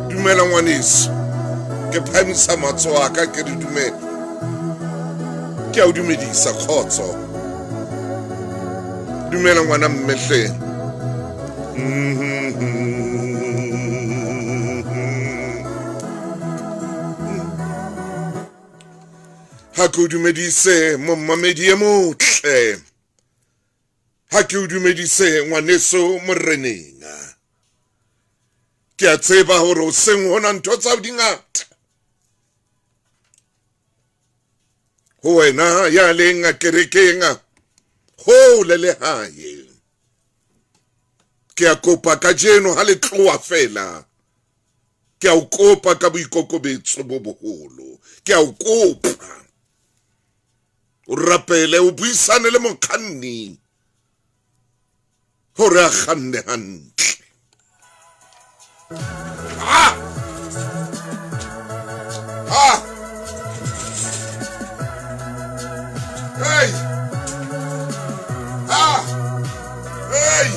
Dumela ngwaneso. Ke phamisa matsoho a ka ke re dumela. Ke a o dumedisa kgotso. Dumela ngwana mmehleng. Ha ke o dumedise mommamedi e motle. Ha ke o dumedise ngwaneso moreneng. Ke a tseba hore o seng hona ntho tsa di ngata. Ho wena ya leng a kerekeng ho le hae. Ke a kopa ka jeno ha le tloa fela. Ke a o kopa ka boikokobetso bo boholo. Ke a o kopa. O rapele o buisane le mokganni hore a kganne hantle. Hey! Hey!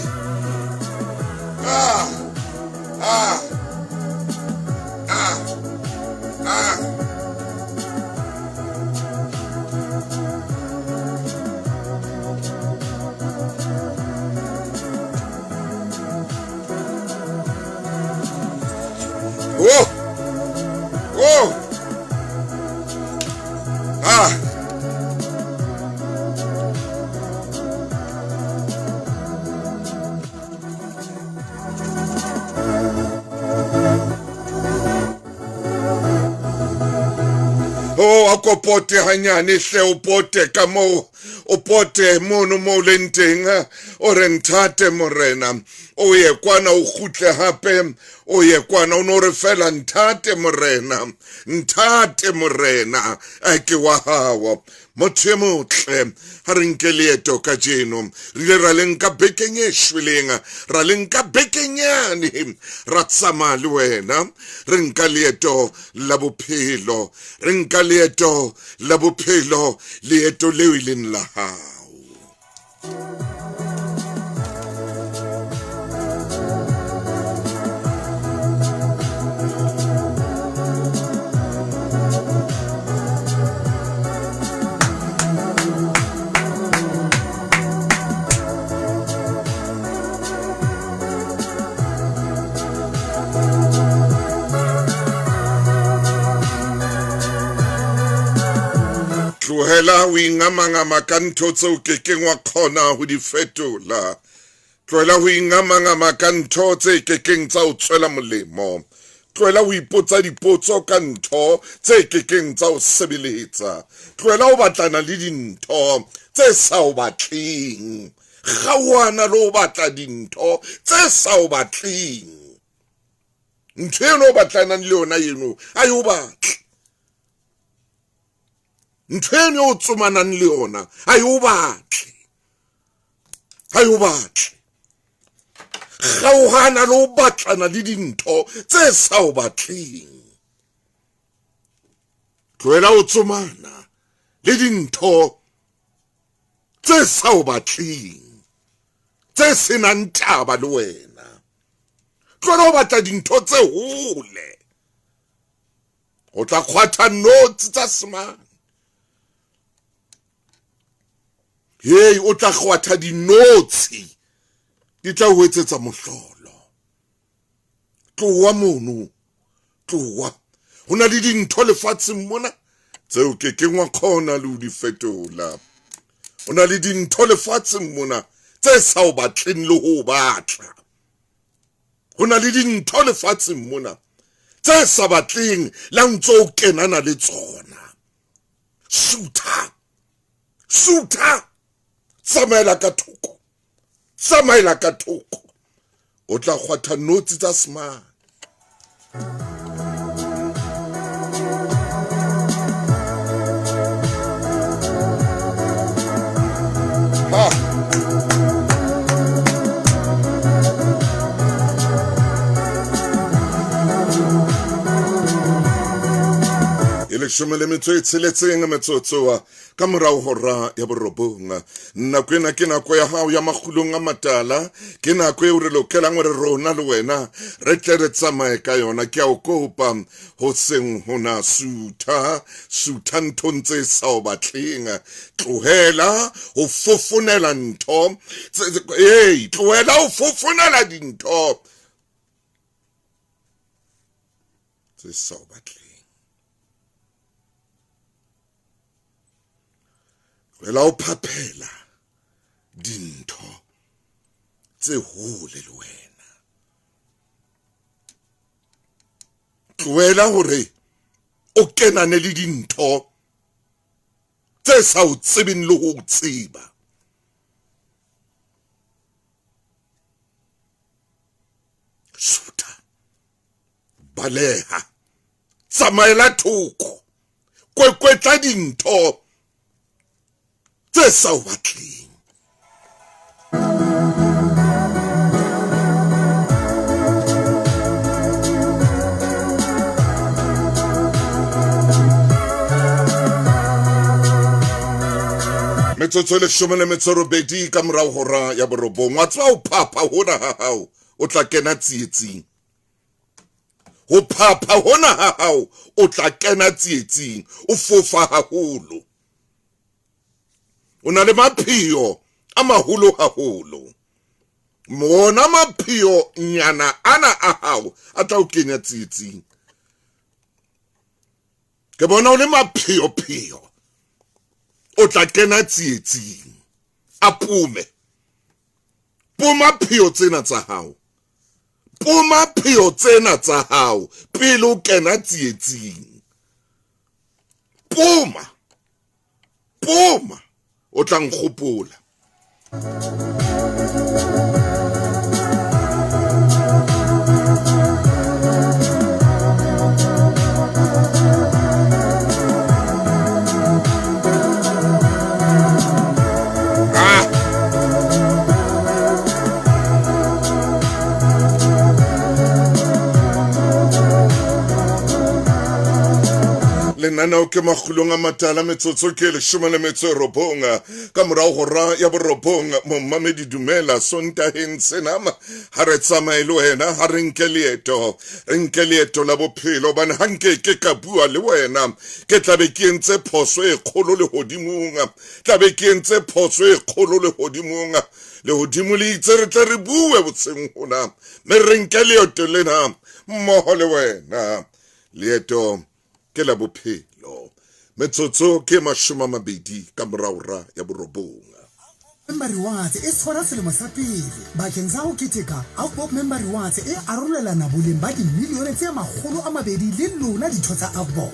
Whoa! Whoa! Oh, ako pote hanyane hle o pote ka mo o pote mono mo lenteng o re nthate morena o ye kwana o khutle hape o ye kwana o no re fela nthate morena a ke wa hawo motho motle ha re nke leeto ka jeno re ra le nka bekeng e shweleng ra le nka bekenyane ra tsama le wena re nka leeto la bophelo re nka leeto la bophelo leeto leo ileng la hao. Tlohela o ingamangama ka ntho tseo kekeng wa kgona ho di fetola. Tlohela ho ingamangama ka ntho tse kekeng tsa o tswela molemo. Tlohela ho ipotsa dipotso ka ntho tse kekeng tsa o sebeletsa. Tlohela ho batlana le dintho tse sa o batleng. Kgaohana le ho batla dintho tse sa o batleng. Ntho eno o batlanang le yona eno a e o batle. Ntho eno o tsomanang le yona a e o batle. A e o batle. Kgaohana le ho batlana le dintho tse sa o batleng. Tlohela ho tsomana le dintho tse sa o batleng, tse senang taba le wena. Tlohela ho batla dintho tse hole. O tla kgwatha notsi tsa semane. Hey, o tla kgwatha dinotsi di tla o etsetsa mohlolo. Tloha mono, tloha. Ho na le dintho lefatsheng mona tseo kekeng wa kgona le ho di fetola. Ho na le dintho lefatsheng mona tse sa o batleng le ho batla. Ho na le dintho lefatsheng mona tse sa batleng la ntso o kenana le tsona. Sutha. Sutha. Tsamaela ka thoko. Tsamaela ka thoko. O tla kgwatha notsi tsa semane. leshome le metso e tsheletseng metsotsoa ka morao hora ya borobonga nako ena ke nako ya hao ya makgulong a matala ke nako eo re lokelang re rona le wena re tle re tsamaye ka yona ke a o kopa ho seng hona sutha nthong tse sa o batleng tlohela ho fofonela ntho tlohela ho fofonela dintho tse sa o batleng. Tlohela ho phaphela dintho tse hole le wena. Tlohela hore o kenane le dintho tse sa o tsebeng le ho tseba. Sutha, baleha, tsamaela thoko, kwekwetla dintho tse sa o batleng. Metsotso le leshome le metso e robedi ka morao hora ya borobong. Wa tseba ho phapha hona ha hao o tla kena tsietsing. Ho phapha hona ha hao o tla kena tsietsing, o fofa haholo. O na le mapheo a maholo haholo. Mona mapheo nyana ana a hao a tla o kenya tsietsing. Ke bona o le mapheo o tla kena tsietsing. A pume. Puma pheo tsena tsa hao. Puma pheo tsena tsa hao pele o kena tsietsing. Puma. O tla nkgopola. Lenanao ke makgulong a matala metsotso ke leshome le metso e robonga ka morao hora ya borobonga momamedi dumela sontaheng senama ha re tsamaye le wena ha re nke leeto la bophelo bane ha nke ka bua le wena ke tlabe ke entse phoso e kgolo le hodimong tlabe ke entse phoso e kgolo le hodimong le hodimo le itse re tle re bue botseng hona me re nke leeto lena mmoho le wena leeto ke la bophelo metsotso ke mashome a mabedi ka moraora ya borobonga. Member Rewards e tshwara selemo sa pele bakeng sa ho keteka Avbob Member Rewards e arolelana boleng ba dimilione tse 200 le lona ditho tsa Avbob.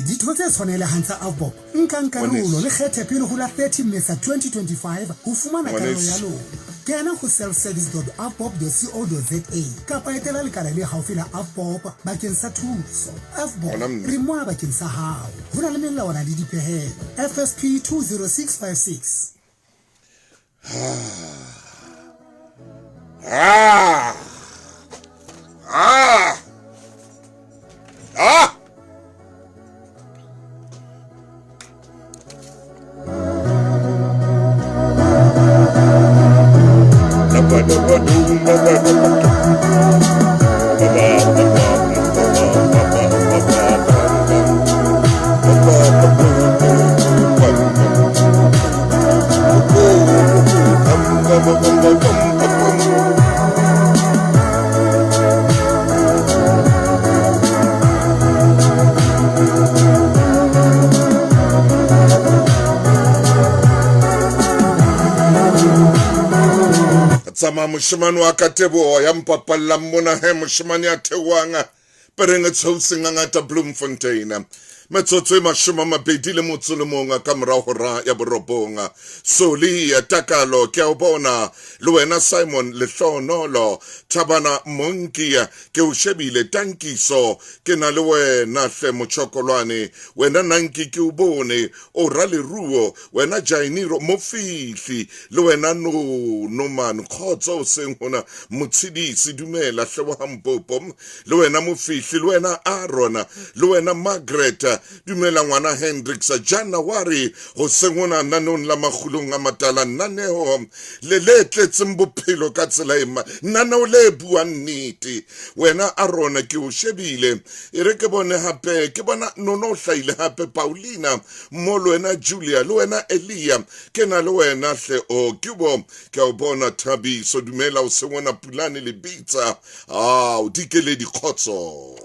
Ditho tse tshwanelehang tsa Avbob nka karolo le kgethe pele ho la 30 Mmesa 2025 ho fumana karolo ya lona. Kena ho selfservice.avbob.co.za kapa etela lekala le haufi la Avbob bakeng sa thuso. Avbob re moa bakeng sa hao. Ho na le melawana le dipehelo. FSP 20656. Sama moshimane wa Katebo ya mpapalla mona he moshimane ya Tewanga perenge tshousing ngata Bloemfontein metsotso e mashome a mabedi le motso le mong ka morao hora ya borobonga soli ya takalo ke o bona le wena Simon Lehlonolo Thabana Monkia ke o shebile tankiso ke na le wena hle mochokolwane wena nanki ke o bone o rale ruo wena Jainiro mofihli le wena no man khotso seng hona motshidisi dumela hle wa Hampopo le wena mofihli le wena Aaron le wena Margaret dumela ngwana Hendricks January go sengona nanong la magulong a matala naneo le tletseng bophelo ka tsela ema naneo le bua nnete wena a rona ke o shebile e re ke bone hape ke bona nono hlaile hape Paulina mo le wena Julia le wena Elia ke na le wena hle o ke bo ke o bona Thabiso dumela o sengona Pulane le Bitsa o dikele di khotso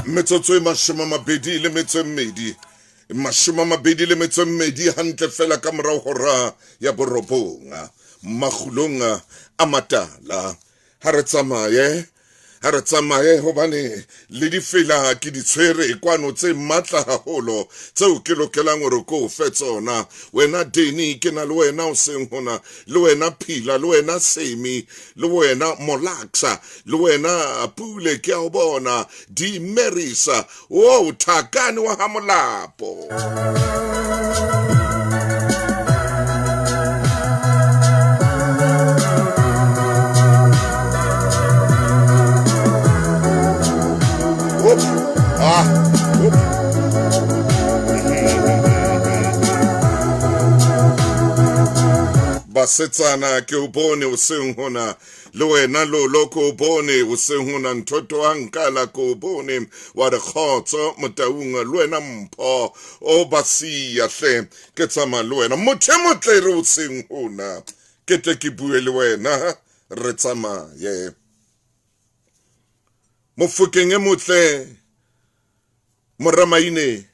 metsotso e mashome a mabedi le metso e mmedi mashome a mabedi le metso e mmedi hantle fela ka morao hora ya borobonga magulong a matala ha re tsamaye hobane le di fela ke di tshwere kwano tse matla haholo tseo ke lokelang hore ko fe tsona wena Deni ke na le wena o seng hona le wena Phila le wena Semi le wena Molaxa le wena Pule ke a o bona Di Merisa o Thakane wa ha Molapo basetsana ke o bone o seng hona le wena lo ko bone o seng hona nthoto wa nkala ko bone wa re khotso motaunga le wena Mpho o basia hle ke tsama le wena motle re o seng hona ke tle ke bue le wena re tsama ye Mofokeng e motle Moramaine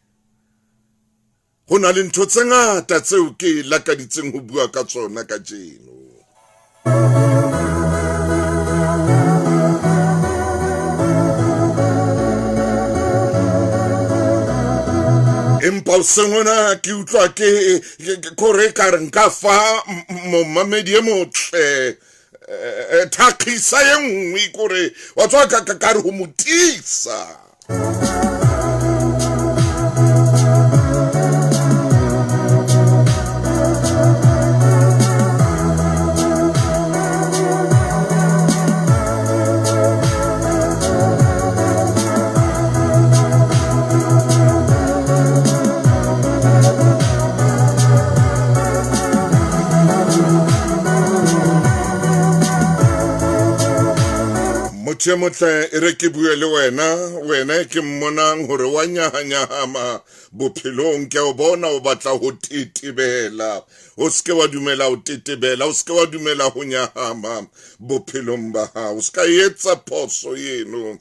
go na le ntho tse ngata tseo ke lakaditseng go bua ka tsona ka jeno empa o sengona ke utlwa ke kore ka re nka fa momamedi e motle Thakisa ye nngwe kore wa tswa ka re go motisa motle e re ke bue le wena ke mmonang hore wa nyahanyahama bophelong ke o bona o batla ho tetebela o ske wa dumela o tetebela o ske wa dumela ho nyahama bophelong ba hao o ska etsa phoso yeno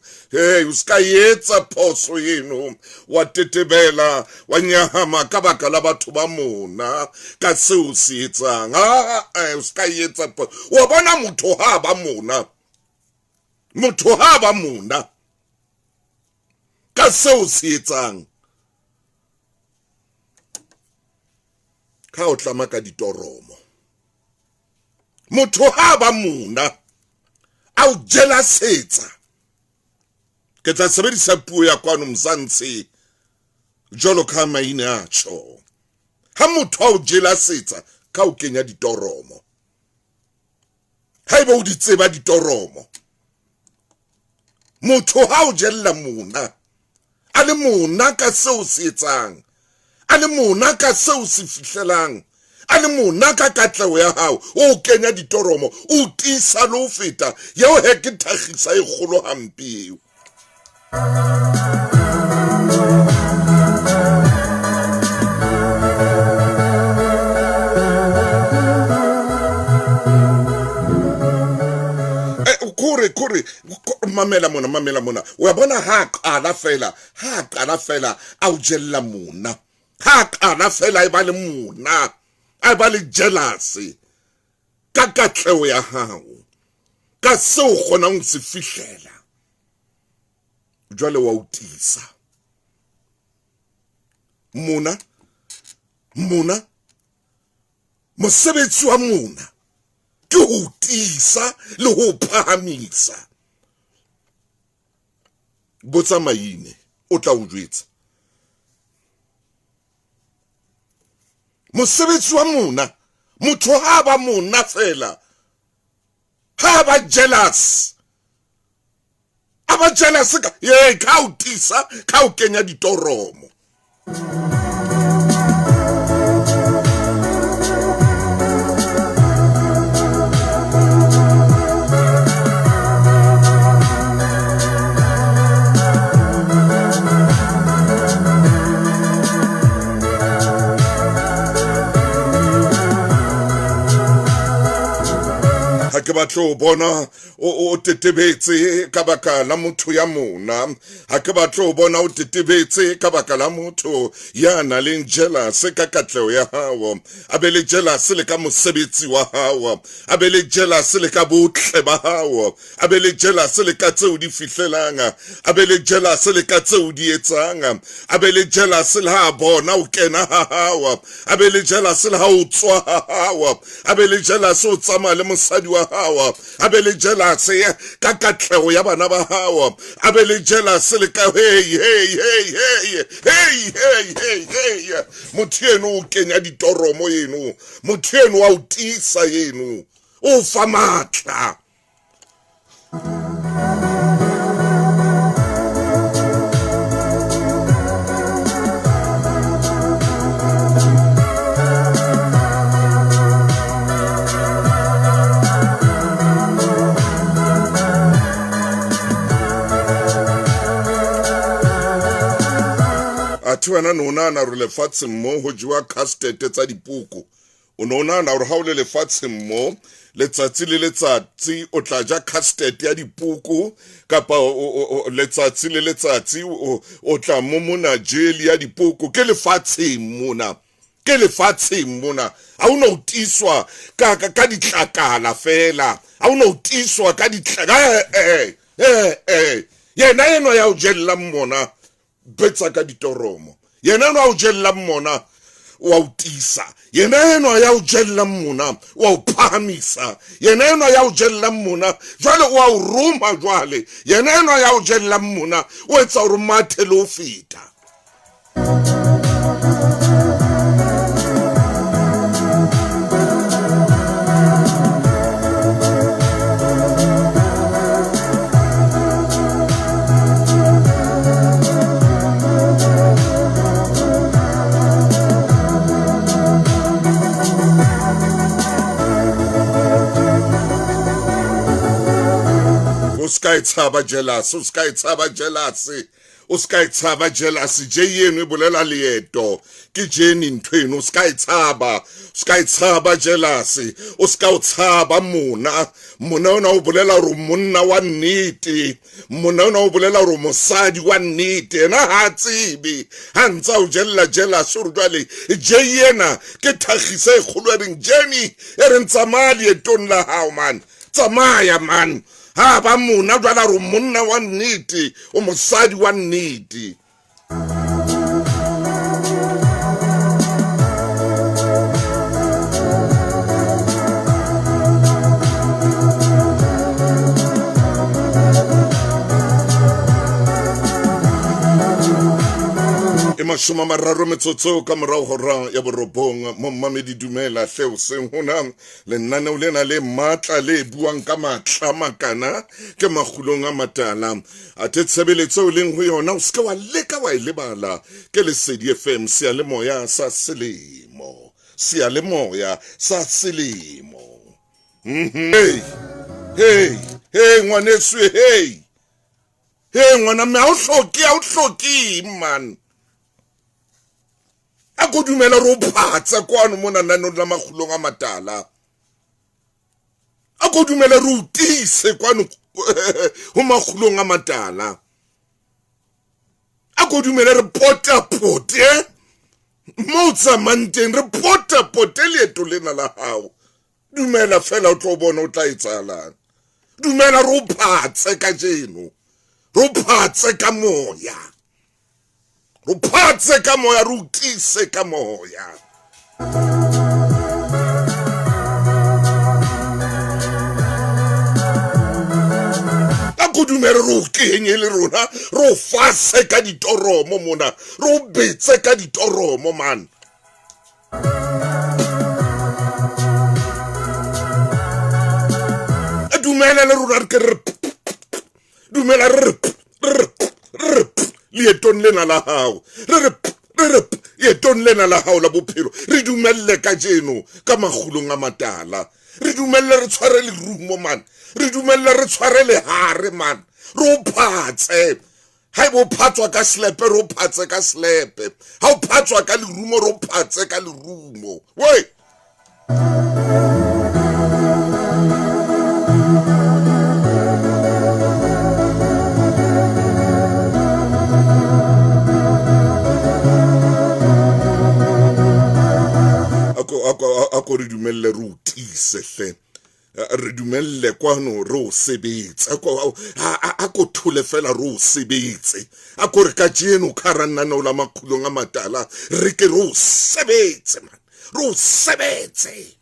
o ska etsa phoso yeno wa tetebela wa nyahama ka baka la batho ba mona ka seo se etsang o ska etsa phoso o bona motho ha ba mona motho ha ba mona ka seo se etsang ka o tlama ka ditoromo motho ha ba mona a o jela setsa ke tla sebedisa puo ya kwano Mzansi jolo ka maine a tšho ha motho a o jela setsa ka o kenya ditoromo ha eba o di tseba ditoromo motho ha o jella mona a le mona ka seo se etsang a le mona ka seo se fihlelang a le mona ka katlego ya hao o kenya ditoromo o tisa le o feta yeo he ke thagisa e kgolo hampeo kore mamela mona wa bona ha qala fela a o jella mona ha qala fela e ba le mona a ba le jealous ka katlego ya hao ka seo gona o se fihlela jwale wa utisa mona mosebetsi wa mona ke ho tisa le ho phahamisa botsa maine o tla o jwetsa mosebetsi wa mona motho ha ba mona fela ha ba jealous aba jealous ka ye ka utisa ka o kenya ditoromo ke batlo bona o tetebetse ka baka la motho ya mona ha ke batlo bona o tetebetse ka baka la motho ya na le jealous ka katleo ya hao a be le jealous le ka mosebetsi wa hao a be le jealous le ka botle ba hao a be le jealous le ka tseo di fihlelang a be le jealous le ka tseo di etsang a be le jealous le ha bona o kena ha hao a be le jealous le ha o tswa ha hao a be le jealous o tsama le mosadi wa hawa a be le jealous ka katlego ya bana ba hawa a be le jealous le ka hey motho eno o kenya ditoromo eno motho eno wa utisa eno o fa matla Tuana nona na re lefatshe mo ho jwa castet tsa dipuku o nona na re ha o le lefatshe mo letsatsi le letsatsi o tla ja castet ya dipuku kapa letsatsi le letsatsi o tla momona jeli ya dipuku ke lefatshe mona ke lefatshe mona ha una utiswa ka ditlakala fela ha una utiswa ka ditlaka yena eno ya o jella mmona betsa ka ditoromo yena eno o jella mmona wa utisa yena eno ya o jella mmona wa o phamisa yena eno ya o jella mmona jwale wa o ruma jwale yena eno ya o jella mmona o etsa hore mathe lo fita Uskaitsaba jealous uskaitsaba jealous je yenu bolela leeto ke jeni ntwenu uskaitsaba jealous uskautshaba mona ona o bolela ro monna wa nnete mona ona o bolela ro mosadi wa nnete na ha tsibi ha ntsa o jella jealous o rwale je yena ke thagise khulweng jeni e re ntsamali etong la hao man tsamaya man ha ba mona jwala ro monna wa nnete o mosadi wa nnete mashoma mararo metsotso ka morao hora ya borobong Mmamedi Dumela hleo seng hona lenane o lena le matla le buang ka matla makana ke magulong a matala a tetshebeletso leng ho yona o ska wa leka wa ilebala ke Lesedi FM Seyalemoya sa selemo hey ngwanesu hey ngwana me a o hloki man a go dumela ro phatsa kwano mona nano la magulong a matala a go dumela ro utise kwano ho magulong a matala a go dumela re pote motsa manteng re pote le eto lena la hao dumela fela o tlo bona o tla etsalang dumela ro phatsa ka jeno ro phatsa ka moya uphatse ka moya rutise ka moya akudumere ro kenye le rona ro fase ka ditoromo mona ro betse ka ditoromo man dumela le rona re ke re dumela re leetong lena la hao re leetong lena la hao la bophelo re dumelle ka jeno ka magulong a matala re dumelle re tshware lerumo man re dumelle re tshware lehare man re o phatse ha bo phatswa ka slepe re o phatse ka slepe ha o phatswa ka lerumo re o phatse ka lerumo we ako re dumelle re o tiise hle re dumelle kwano re o sebetse ako thole fela re o sebetse ako re ka jeno kharanana o la makhulong a matala re ke re o sebetse man re o sebetse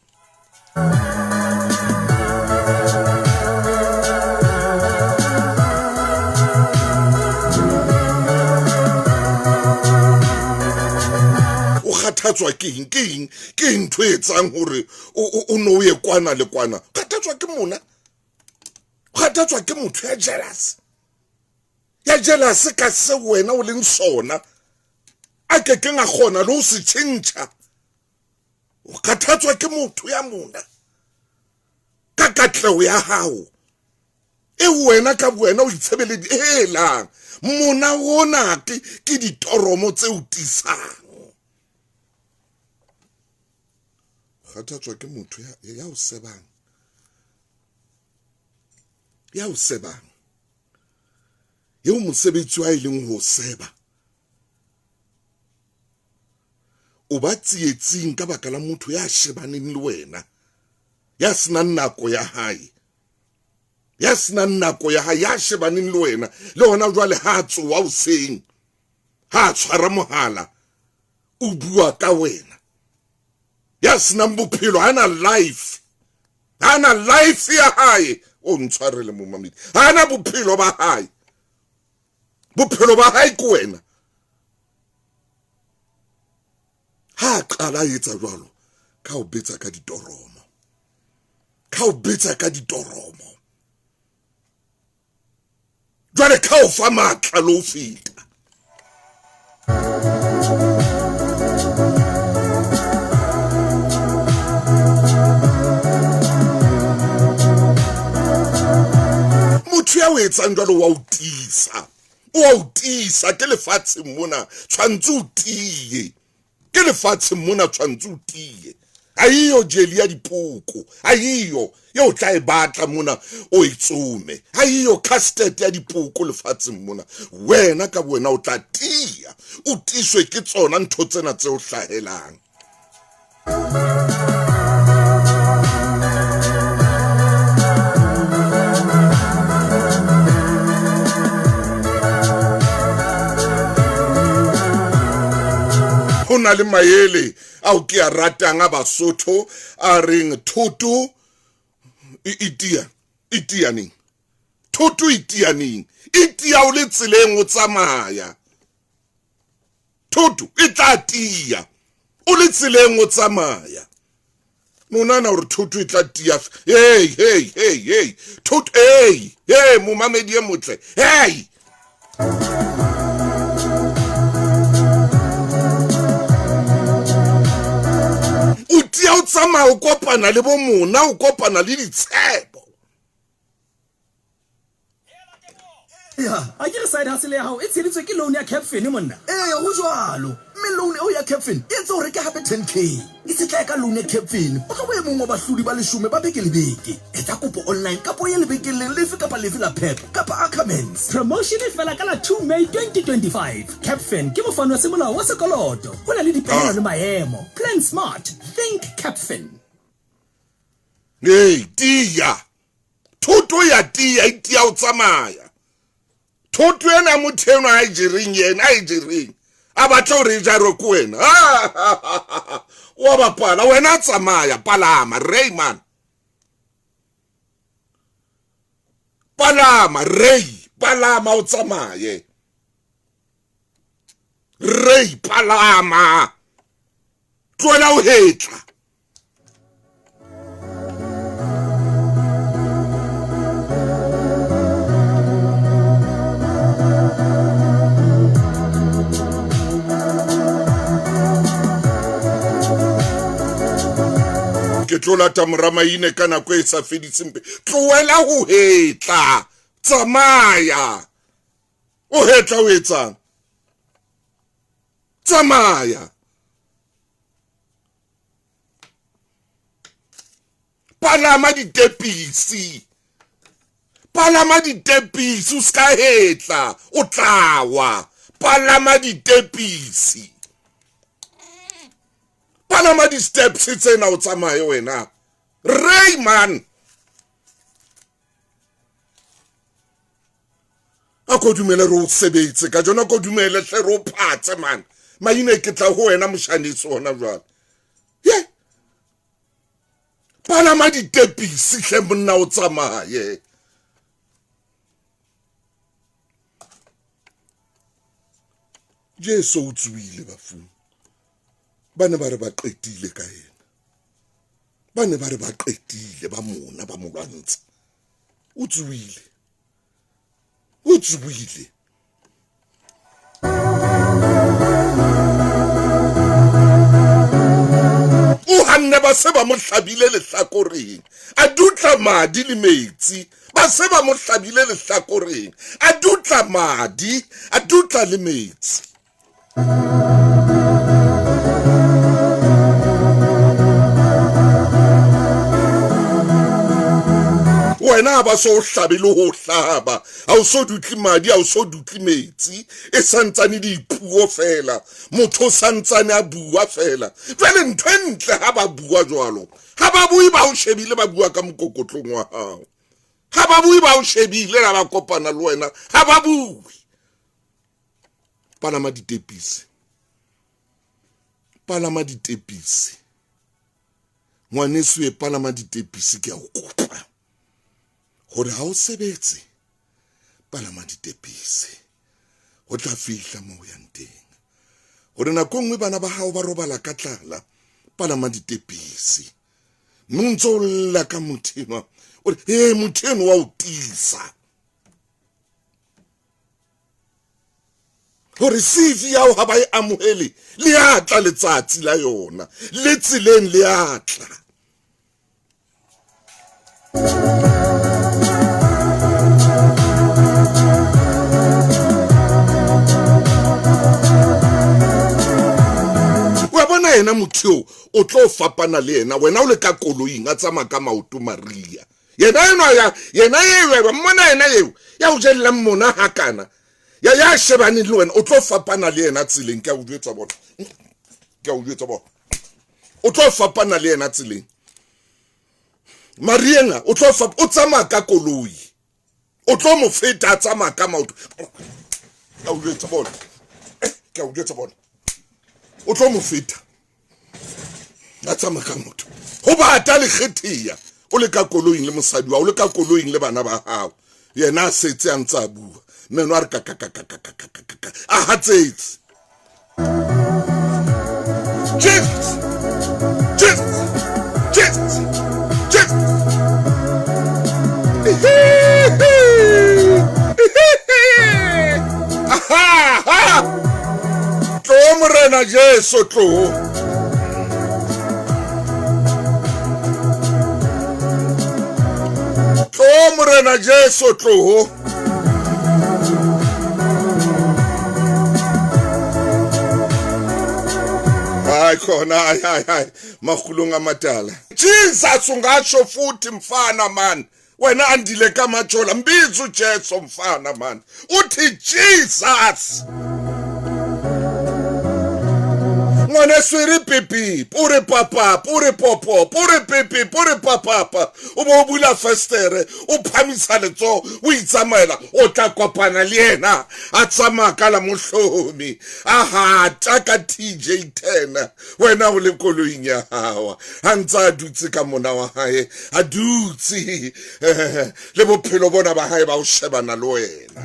kgathatswa ke eng ntho e etsang hore o no ye kwana le kwana kgathatswa ke mona kgathatswa ke motho ya jealous ka se wena o leng sona a ke nga gona lo se tšhentšha o kgathatswa ke motho ya mona ka katlego ya hao e wena ka buena o itshebeledi helang mona wona ke ditoromo tse o tisang kgathatswa ke motho ya o sebang ye o mosebetsi wa ileng ho seba o ba tsietsing ka baka la motho ya shebaneng le wena ya sena nako ya hae ya shebaneng le wena le hona jwale ha tsoa o seng ha tshwara mohala o bua ka wena ya sena bophelo hana life ya hae o ntshwarele mo mamedi hana bophelo ba hae ke wena ha qala etsa jwalo ka o betsa ka ditoromo jwale ka o fa matla lo fita ya o etsang jwalo wa o tisa ke lefatsheng mona tshwantse o tiye ayiyo jeli ya dipoko ayiyo ye o tla e batla mona o itsume ayiyo custard ya dipoko lefatsheng mona wena ka wena o tla tiya o tiswe ke tsona ntho tsena tse o hlahelang hona le maele ao ke a ratang a Basotho a reng thoto itianeng thoto itianeng itia o le tseleng o tsamaya thoto e tla tia o le tseleng o tsamaya nona na hore thoto e tla tia hey thoto hey mo mamedi e motle hey o tsamaya o kopana le bo mona o kopana le ditshebo ya a ke re side hustle ya hao e tsheditswe ke loan ya Capfin monna go jwalo mme loan eo ya Capfin e tse o reke hape 10k e se tla ka loan ya Capfin o tlo bo e mongwe ba hlodi ba leshume ba beke le beke etsa kopo online kapo ye lebekeleng lefe kapa lefe la Pep kapa Ackermans promotion e fela ka la 2 May 2025 Capfin ke mofano wa semolao wa sekoloto ho na le dipehelo le maemo plan smart think Capfin tia thoto ya tia itia o tsamaya thoto ena motheno a ijiring a batla o re jaro ku wena wa bapala wena tsamaya palama Rayman palama o tsamaye Ray palama tlola o hetla ke tlo lata moramaine ka nako e sa feditseng pe tloela ho hetla tsamaya o hetla o etsang tsamaya palama ditepisi o ska hetla o tlawa palama ditepisi palama di steps tsena o tsamaye wena Rayman a ko dumela ro sebetse ka jona ko dumela hle ro phatse man maine ke tla ho wena moshanisi ona jwale ye palama ditepisi hle monna o tsamaye Jesu o tswile bafung bane ba re ba qetile ka yena bane ba re ba qetile ba mona ba molwantsa o tswile o hanne ba se ba mo hlabile lehlakoreng a dutla madi le metsi ba se ba mo hlabile lehlakoreng a dutla madi a dutla le metsi wena ba so hlabile ho hlaba ha o so dutli madi ha o so dutli metsi e santsane di puo fela motho santsane a bua fela jwale ntho entle ha ba bua jwalo ha ba bui ba o shebile ba bua ka mokokotlong wa hao ha ba bui ba o shebile la ba kopana le wena ha ba bui palama ditepisi ngwaneso e palama ditepisi ke a o kopa hore ha o sebetse palama ditepisi o tla fihla mo yang teng hore nako nngwe bana ba hao ba robala ka tlala palama ditepisi montso lla ka motheno o motheno wa o tisa hore CV ya o ha ba e amohele le a tla letsatsi la yona le tsileng le a tla ena motho o tlo fapana le ena wena o le ka koloing a tsama ka maoto Maria yena yewe mmona yena yewe ya o jella mmona hakana ya shebane le wena o tlo fapana le ena tsileng ka o jwetsa bona o tlo fapana le ena tsileng Maria o tsama ka koloi o tlo mo feta tsama ka maoto ka o jwetsa bona o tlo mo feta a tsama ka motho ho bata le kgethia o le ka koloing le mosadi wa o le ka koloing le bana ba hao yena a setse a ntsa bua meno a re ka a hatsetse Jesus tlo morena Jesu tlo morena Jesu tlo hayi khona hayi makhulunga amadala Jesus ungasho futhi mfana man wena andile kamajola mbizo Jesu mfana man uthi Jesus ngone swiri pipi pure papa pure popo pure pipi pure papa o bo bula festere o phamisa letso o itsamaela o tla kopana le yena a tsama ka la mohlomi aha taka TJ10 wena o le koloing ya hawa hantsa dutse ka mona wa hae a dutse le bophelo bona ba hae ba o shebana le wena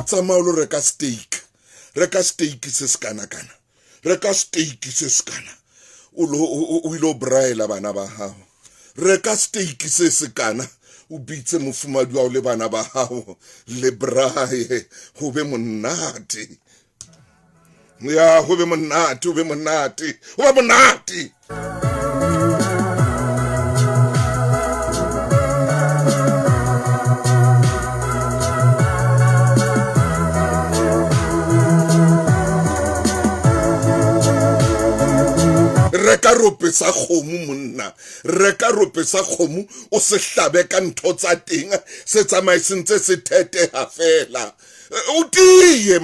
tsama o lo reka steak se skana reka steak se skana o ilo braila bana ba hao reka steak se skana o bitse mofumadi wa le bana ba hao le braai ho be monate ya go be monate o be monate o be monate reka rope sa kgomo monna reka rope sa kgomo o se hlabe ka ntho tsa teng se tsamae sentse se thete ha fela o tiye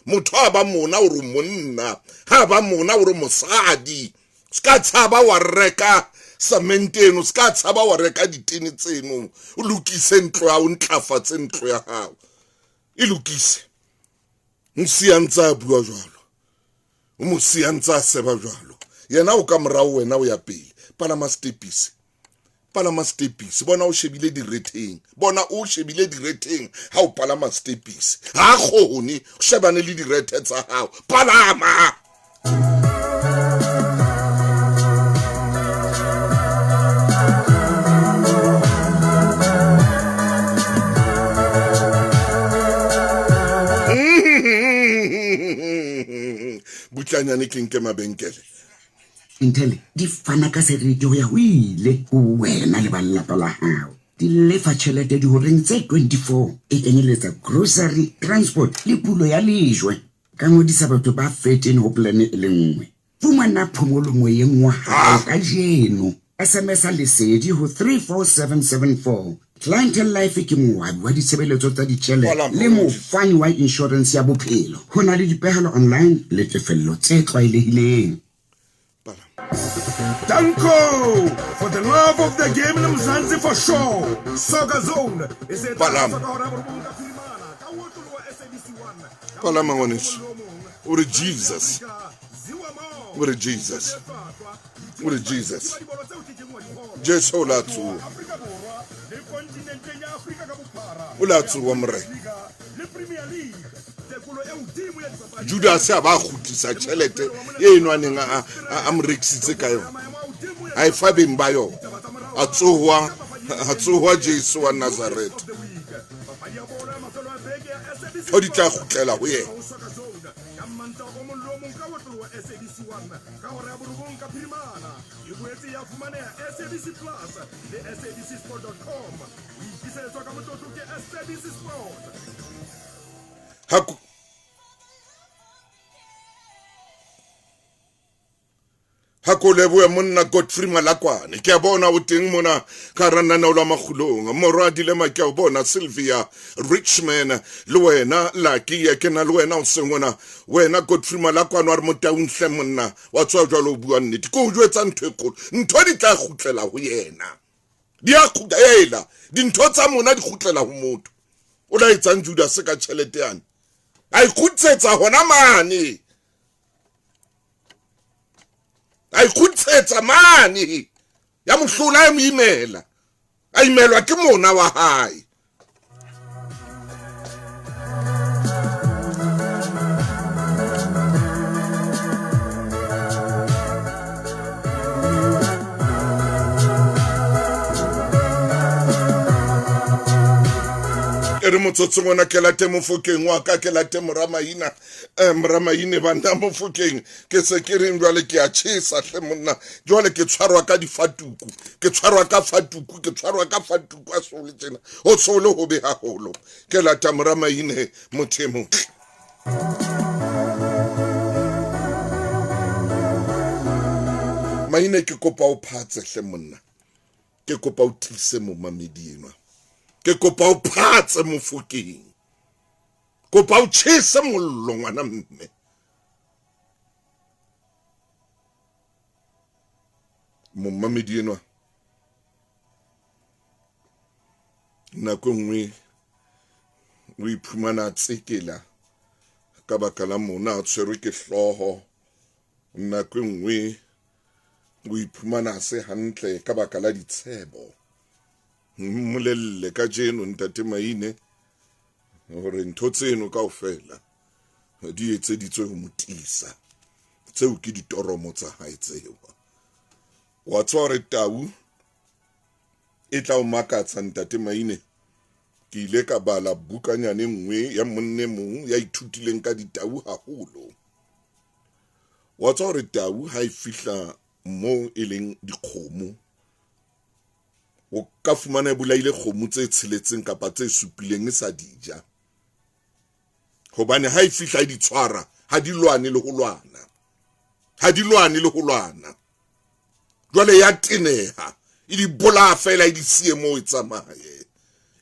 motho a ba mona o re monna ha ba mona o re mosadi ska tshaba wa reka samenteno ska tshaba wa reka ditene tseno o lokise ntlo ya o ntlafatse ntlo ya hao e lokise nsiantsa bua jwalo o mo siantsa seba jwalo yena o ka morao wena o ya pele palama stepisi bona o shebile direteng ha o palama stepisi ha kgone o shebane le direte tsa hao palama butlanyane ke nke mabenkele Ntele di fana ka seriti ho ya ho ile ho wena le ba lelapa la hao di lefa tjhelete di horeng tse 24 e kenyeletsa grocery transport le pulo ya lejwe ka ngodisa batho ba 13 ho plane e le nngwe fumana phomolo moyeng wa hao ka jeno SMS a lesedi ho 34774 Clientele Life ke moabi wa ditshebeletso tsa ditjhelete le mofani wa insurance ya bophelo ho na le dipehelo online le tefello tse tlwaelehileng. Danko for the love of the game in Mzansi for sure. Soccer Zone is a palama ngwaneso o re Jesus Jesu la tsu o la tsu wa mre Judas a ba khutisa tšhelete e enwaneng a mrekisitse ka yona a e fa beng ba yona a tsohwa Jesu wa Nazareth o di tla gutlela ho yena Hakoleboe monna Godfrey Malakwane ke a bona o teng mona ka ranana la magulong morwa dilema ke a bona Sylvia Richmond le wena Lucky ya ke na le wena o sengona wena Godfrey Malakwane wa re motaunhle monna wa tswa jwalo bua nnete ko o jwetsa ntho e kgolo ntho di tla gutlela ho yena di a khudela dintho tsa mona di gutlela ho motho o la etsang Judas ka tšhelete yana a ikutsetsa hona mane a ikutsetsa mane ya mohlula ya moimela a imelwa ke mona wa hae re motsotso ngwana ke late mofokeng wa ka ke late moramaine banda mofokeng ke se ke reng jwale ke a tšhesa hle monna jwale ke tshwarwa ka difatuku ke tshwarwa ka fatuku a sole tsena o sole ho be haholo ke lata moramaine mothemo maine ke kopa o phatse hle monna ke kopa o tlise mo mamedi enwa ke kopa o phatse mofokeng kopa o tšhese mollo ngwana mme momamedi enwa nako nngwe o iphumana tsekela ka baka la mona a tshwerwe ke hloho nako nngwe o iphumana se hantle ka baka la ditshebo molelle ka jeno ntate maine hore ntho tseno kaofela di etseditswe ho motisa tseo ke ditoromo tsa hae tseo wa tswa re tau e tla o makatsa ntate maine ke ile ka bala bukanyane nngwe ya monne mong ya ithutileng ka ditau haholo. Wa tswa hore tau ha e fihla mo e leng dikgomo, o ka fumana e bolaile kgomo tse tsheletseng kapa tse supileng e sa dija, hobane ha e fihla e di tshwara ha di lwane le ho lwana, ha di lwane le ho lwana. Jwale ya teneha e di bolaya fela e di siye mo e tsamaye.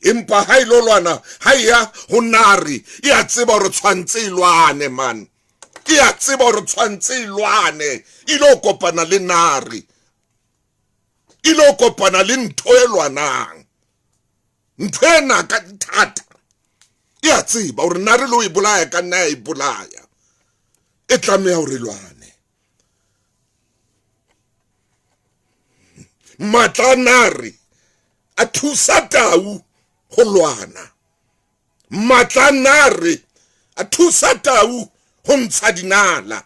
Empa ha ilo lwana ha ya ho nare e a tseba hore tshwantse e lwane man, e a tseba hore tshwantse e lwane, ilo kopana le nare, ilo kopana le ntho e lwanang, ntho ena ka thata. E a tseba hore nare lo e bolaya ka nna e bolaya, e tlameha hore lwane. Matla nare a thusa tau ho lwana, matla nare a thusa tau ho ntsha dinala.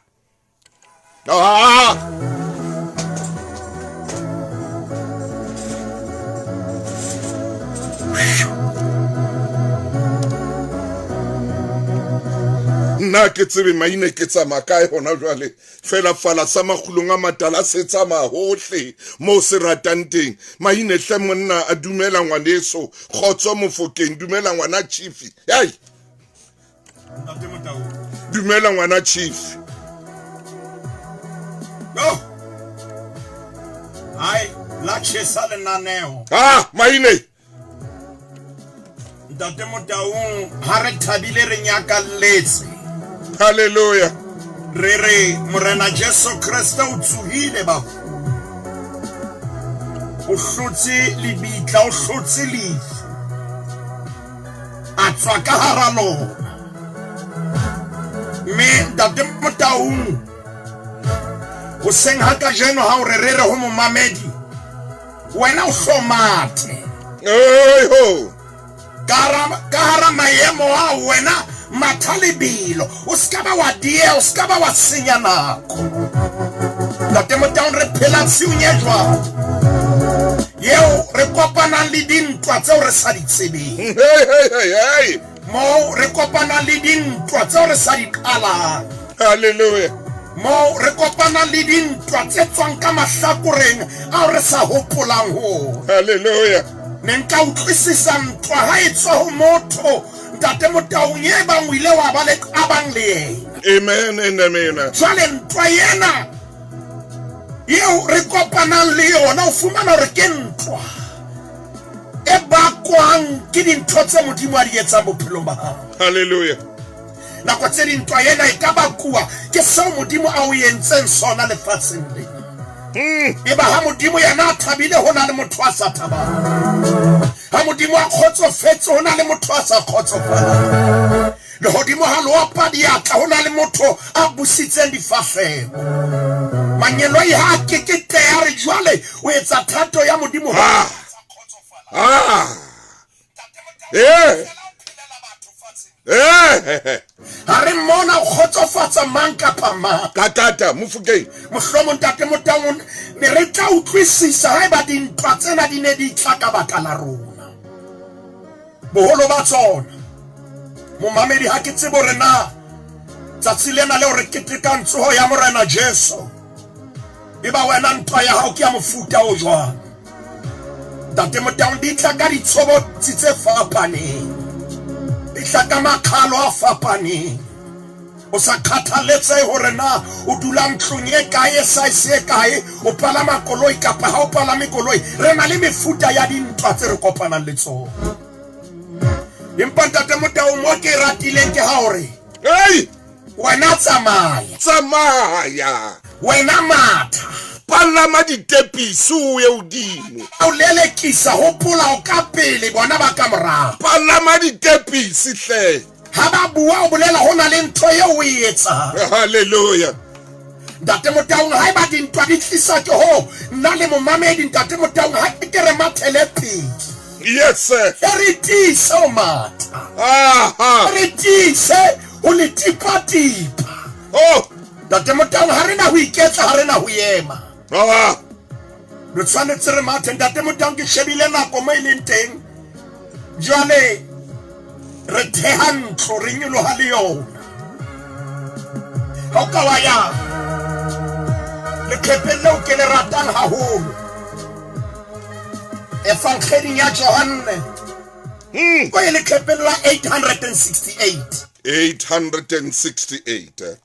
Nna ke tsebe maine ke tsamaya kae hona jwale, fela fala sa makgulong a matala se tsamaya hohle mo se ratang teng. Maine hle monna a dumela ngwaneso, kgotso Mofokeng, dumela ngwana Chief. Hai, dumela ngwana Chief. Hai, la chesa le naneo. Maine. Ntate Motaung ha re thabile re nyaka letse. Hallelujah. Re Morena Jesu Kriste o tsuhile ba. O hlotse lebitla, o hlotse lefu. A tswa ka hara lona. Me Ntate Motaung o seng ha ka jeno ha o re ho momamedi. Wena o hlomate. Ho. Kara maemo a wena mathalebilo, o skaba wa die, o skaba wa senya nako. Ntate Motaung re phela tsiunyejwa. Yeo re kopana le dintwa tseo re sa di tsebeng. Hey. Mo re kopana le dintwa tseo re sa di qalang. Hallelujah. Mo re kopana le dintwa tse tswang ka mahlakoreng a re sa hopolang ho. Hallelujah. Nenka utlwisisa ntwa ha e tswa ho motho. Ntate Motaung ye bang o ile wa ba le qabang le yena. Amen and amen. Jwale ntwa yena yeo re kopanang le yona, o fumana hore ke ntwa e bakwang ke dintho tse Modimo a di etsang bophelong ba hao. Hallelujah. Nako tse dintwa yena e ka bakuwa ke seo Modimo a o entseng sona lefatsheng lena. Eba ha Modimo yena a thabile ho na le motho a sa thabang, ha Modimo a kgotsofetse ho na le motho a sa kgotsofalang, le hodimo ha loapa diatla ho na le motho a busitseng difafelo. Manyelo ha keketeha re jwale o etsa thato ya Modimo ha ha re mona o kgotsofatsa mang kapa mang. Katata Mofokeng, Mohlomong Ntate Motaung ne re tla utlwisisa haeba dintwa tsena di ne di tla ka baka la rona. Boholo ba tsona momamedi ha ke tsebo re na tsatsi lena leo re ketekang tsoho ya Morena Jesu, eba wena ntwa ya hao ke ya mofuta o jwang. Ntate Motaung di tla ka ditshobotsi tse fapaneng, di tla ka makhalo a fapaneng. O sa khathaletse hore na o dula ntlong e kae, size e kae, o palama koloi kapa ha o palame koloi. Re na le mefuta ya dintwa tse re kopanang le tsona. Empa Ntate Motaung mo ke ratileng ke ha hore wena tsamaya, wena matha, palama ditepisi o ye hodimo, o lelekisa hopola o ka pele bona ba ka morao. palama ditepisi hle. Ha ba bua o bolela ho na le ntho eo o e etsang. Hallelujah. Ntate Motaung ha ba dintwa di tlisa ke ho nna le momamedi. Ntate Motaung ha ke re mathele pele. Yes sir. Re tise o matha, re tise o le tipa. Ntate Motaung ha re na ho iketla, ha re na ho ema. Re tshwanetse re mathe. Ntate Motaung ke shebile nako mo e leng teng. Jwale re theha ntlo re nyoloha le yona ha o ka wa ya leqhepeng leo ke le ratang haholo Evangeling ya Johanne ko e leqhepeng la 868 868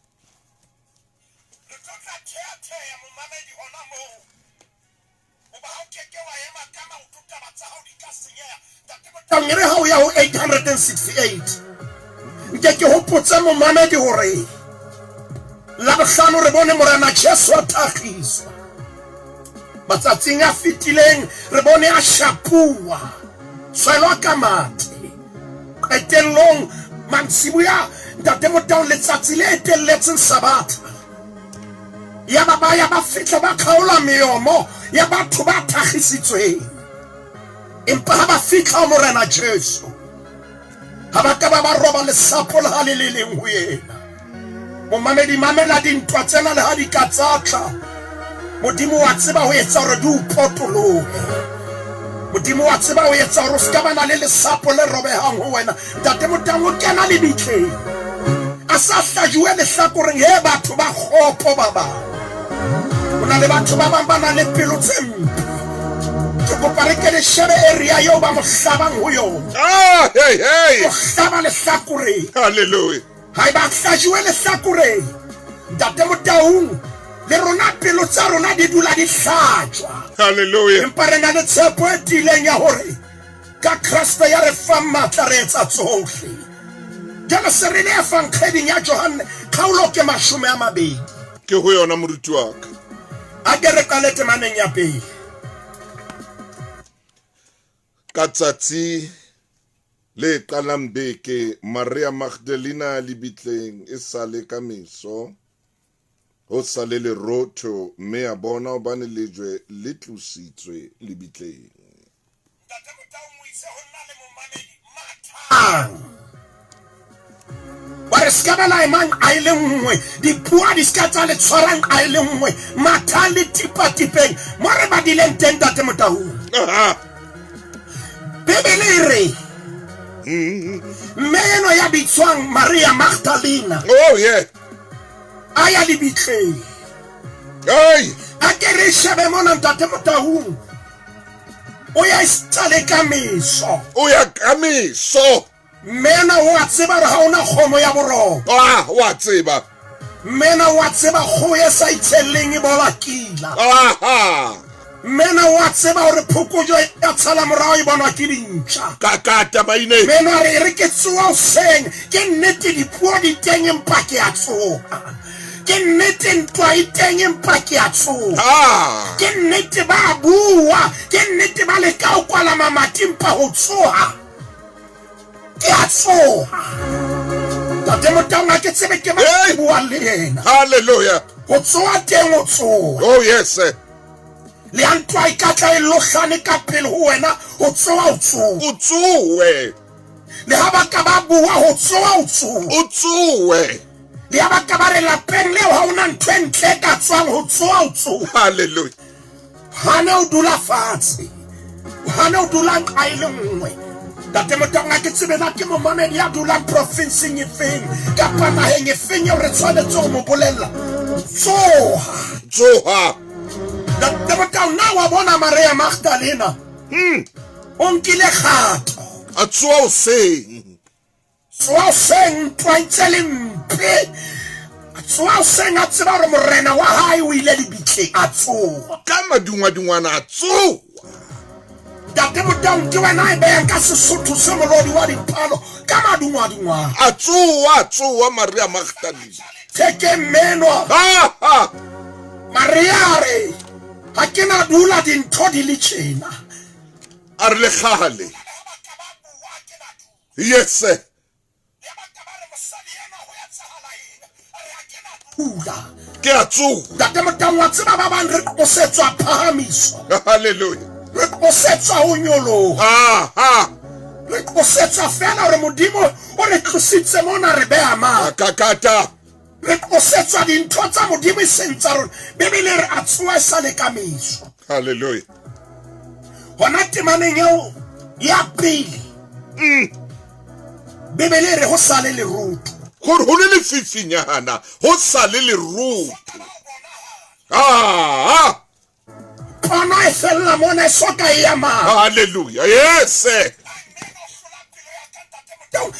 Tangere ha o ya ho 868 nke ke hopotsa momamedi hore la bohlano re bone morena Jesu a thagiswa matsatsing a fitileng re bone a shapuwa tshwelwa ka mate qetellong mantsibuya ntate Motau letsatsi le etelletseng Sabata ya ba fihla ba khaola meomo ya batho ba thagisitsweng empa ha ba fihla morena Jesu ha ba ka ba roba lesapo le ha le leng ho yena momamedi mamela dintwa tsena le ha di ka tsatla modimo wa tseba ho etsa hore di upotolohe modimo wa tseba ho etsa hore se ka bana le lesapo le robehang ho wena ntate Motau o kena le bitleng a sa hlajuwe lehlakoreng he batho ba kgopo ba bang ona le batho ba bang ba na le pelo tse mpe ke kopare ke le shebe area yo ba mo hlabang ho yona hey o hlaba lehlakoreng hallelujah ha ba hlajuwe lehlakoreng ntate Motau le rona pelo tsa rona di dula di hlajwa hallelujah empa re na le tshepo e tileng ya hore ka Kriste ya re fa matla re etsa tsohle jana se re le Evangeling ya Johanne khaolo ke 20 ke ho yona moruti wa ka a ke re kalete maneng ya pele ka tsatsi le qalang beke Maria Magdalena le bitleng e sale ka meso ho sale le rotho mme a bona o bane lejwe le tlositswe le bitleng ntate Motau mo itse ho nna le momamedi matha wa re ska bana emang a ile nngwe dipua di ska tsa le tshwarang a ile nngwe matha le tipatipeng mo re ba dileng teng ntate Motau Bibele re meno ya bitswang Maria Magdalena oh yeah aya le bitleng hey a ke re shebe mona ntate Motau o ya istale ka meso o ya ka meso mena wa tseba re ha ona khomo ya boroko wa tseba mena wa tseba go ya sa itseleng e bola kila mena wa tseba hore phukujo ya tsala morao e bonwa ke dintša kakata maine mena re ke tsoa o seng ke nnete dipuo di teng empa ke a tsoga ke nnete ntwa e teng empa ke a tsoga ke nnete ba bua ke nnete ba le ka o kwala mamati empa ho tsoga ke a tsoga ntate Motau nga ke tsebe ke ba bua le yena hallelujah ho tsoga teng o tsoga oh yes le antwa ikatla e lohlane ka pele ho wena ho tsoga o tsoga o tsowe le ha ba ka ba bua ho tsoga o tsoga o tsowe le ha ba ka ba re lapeng leo ha ona ntho e ntle ka tswang ho tsoga o tsoga hallelujah hane o dula fatshe hane o dula nqa e le nngwe ntate Motau nga ke tsebela ke momamedi ya dulang provinceng e feng kapa naheng e feng eo re tshwanetse ho mo bolella tsoha ntate Motau na wa bona Maria Magdalena o nkile kgato a tsoha o seng ntwa ntse le mpe tsoha o seng a tseba hore morena wa hae o ile lebitleng a tsoha ka madungwadungwana a tsoha ntate Motau ke wena e beang ka Sesotho se molodi wa dipalo ka madungwadungwana a tsoha Maria Magdalena theke menwa Maria re ha ke na dula dintho di le tjena a re le kgale yes ke a tsoha ntate Motau wa tseba ba bang re qosetswa phahamiso hallelujah re qosetswa ho nyoloha re qosetswa fela hore modimo o re tlositse mona re beha ma kakata re qosetswa dintho tsa modimo e seng tsa rona Bibele re a tsoha sa le ka meso hallelujah hona temaneng eo ya pele bebele re go sale leruto gore go le lefifinyana go sa le leruto pono e fella mona e soka e ya ma haleluya yes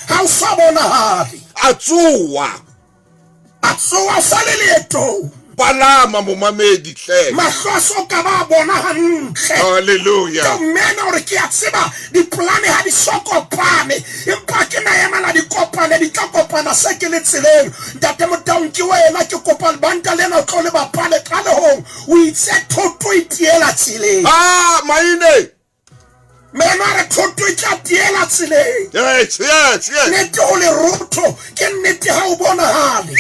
ha o sa bona hape a tsoa a tsoa sale leeto palama momamedi hle mahlo a soka ba bona hantle haleluya mena gore ke a tseba dipolane ha di sokopane empa ke maemana di kopane di tla kopana se ke le tseleng ntate Motaung ke wena ke kopa lebanta lena o tlo le bapale ka lehong o itse thoto e tiela tseleng maine mena re thoto e tla tiela tseleng yes nnete o leruto ke nnete ha o bonagale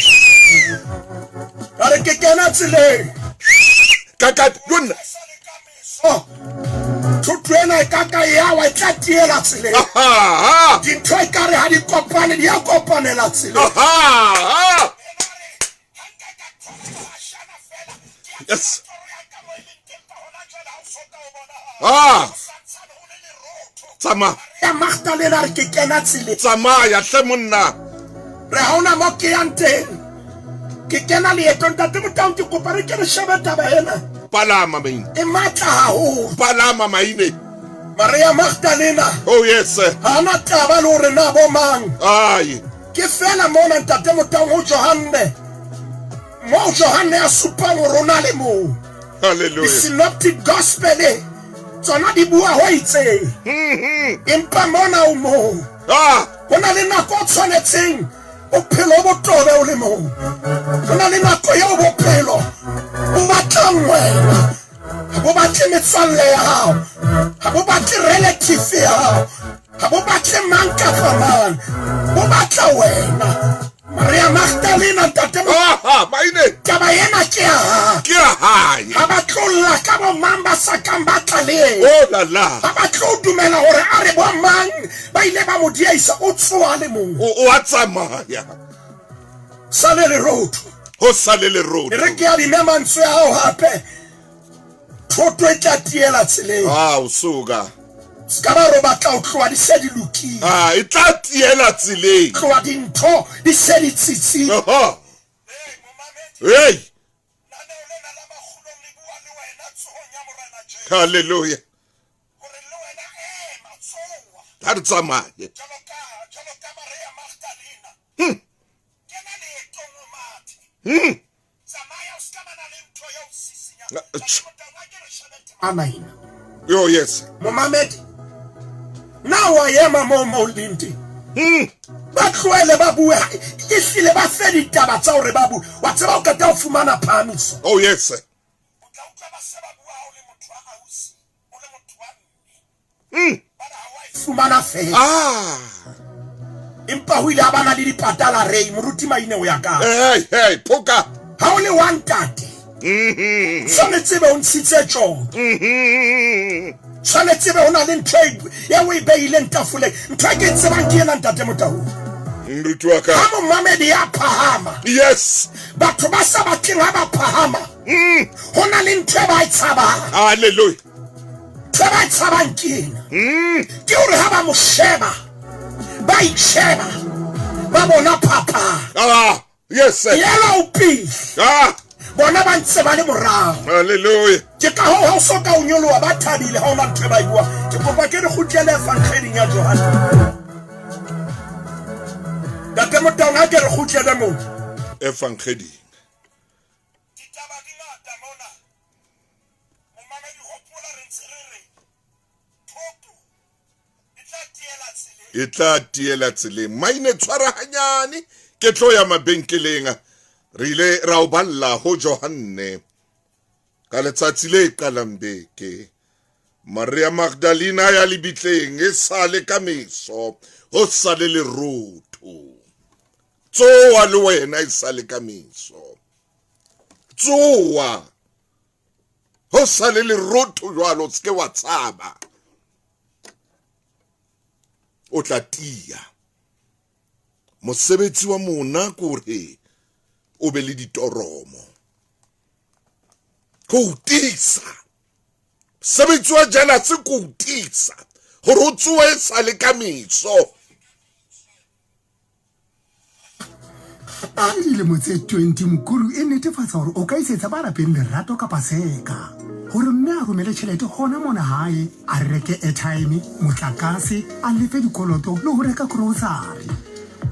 a re ke kena tseleng kakati yona thoto ena e kaka yawa e tla tiela tseleng dintho e kare ha di kopane di a kopanela tseleng yes tsama ya Magdalena re ke kena tseleng tsamaya hle monna re ha ona mo ke yang teng ke kena leeto ntate Motaung ke kopa re ke re shebe taba ena palama maine e matla haholo palama maine Maria Magdalena oh yes ha na taba le hore na bo mang ai ke fela mona ntate Motaung ho Johane a supang rona le mo haleluya synoptic gospel tsona di bua ho itseng empa mona o mo hona le nako o tshwanetseng bophelo bo tobe o le mo hona le nako ya bophelo o batlang wena ha bo batle metswalle ya hao ha bo batle relative ya hao ha bo batle mang kapa mang bo batla wena Maria Magdalena ntate maine taba ena ke ya hae ha ba tlolla ka bo mang ba sa kang ba tlale oh la la ha ba tlo dumela hore a re bo mang ba ile ba mo diaisa o tsoa le mong o a tsamaya sale le roto ho sale le roto re ke a di memantswe a o hape thoto e tla tiela tseleng o suka ska ba ro batla o tloa di se di lokile e tla tiela tseleng tloa dintho di se di tsitsi hey haleluya ha re tsamaye amen yo yes momamedi na wa yema mo lindi ba tloele ba bua e hlile ba fe ditaba tsa hore ba bua wa tseba o ka ta fumana phamiso oh yes fumana fe empa ho ile abana le dipatala rei moruti maine o ya ka hey poka ha o le one tate tshwanetse be o ntshitse tsona tshwanetse be o na le ntho ya o e beile ntafole ntho ke tsebang ke ena ntate Motaung mruti wa ka ha momamedi ya phahama yes batho ba sa batleng ha ba phahama ho na le ntho ba e tshabang haleluya ba e tshabang ke ena ke hore ha ba mo sheba ba itsheba ba bona papa yes yellow pig bona ba ntse ba le morao haleluya ke ka ho o soka o nyoloa ba thabile ha ona ntwe ba bua ke kopa ke re khutlele evangeleng ya Johane ntate Motaung a ke re khutlele mo evangeleng ditaba di ngata mona momamedi hopola re ntserere thoto e tla tiela tseleng maine tshwara hanyane ke tlo ya mabenkeleng re ile ra o balla ho Johane ka letsatsi le qalang beke Maria Magdalena ya lebitleng e sale ka meso ho sale le roto tsoa le wena e sale ka meso tsoa ho sale le roto jwalo tske wa tsaba o tla tia mosebetsi wa mona kore o be le ditoromo go utisa sebetsi wa jana se go utisa gore o tsoe sa le ka meso dilemo tse 20 Mokuru e netefatsa hore o ka isetsa ba lapeng lerato ka paseka hore mme a romele tšhelete hona mona hae a reke airtime motlakase a lefe dikoloto le ho reka grocery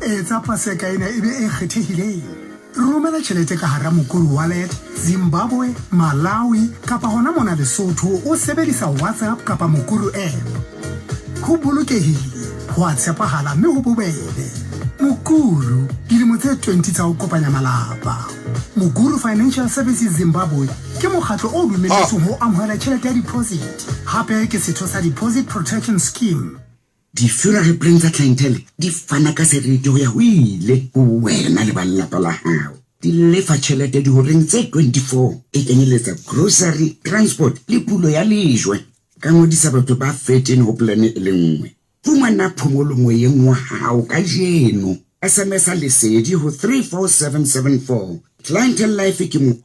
etsa paseka ena e be e kgethehileng romela tšhelete ka hara Mokuru wallet Zimbabwe Malawi kapa hona mona Lesotho o sebedisa WhatsApp kapa Mokuru app ho bolokehile ho a tshepahala mme ho bobebe Mokuru dilemo tse 20 tsa ho kopanya malapa Mokuru Financial Services Zimbabwe ke mokgatlo o dumelletsweng ho amohela tjhelete ya deposit hape ke setho sa deposit protection scheme di-funeral plans tsa clientele di fana ka seriti ho ya ho ile ho wena le ba lelapa la hao di lefa tjhelete dihoreng tse 24 e kenyeletsa grocery transport le pulo ya lejwe ka ngodisa batho ba 13 ho plane e le nngwe fumana phomolo moyeng wa hao ka jeno SMS a lesedi ho 34774 clientele life ke mo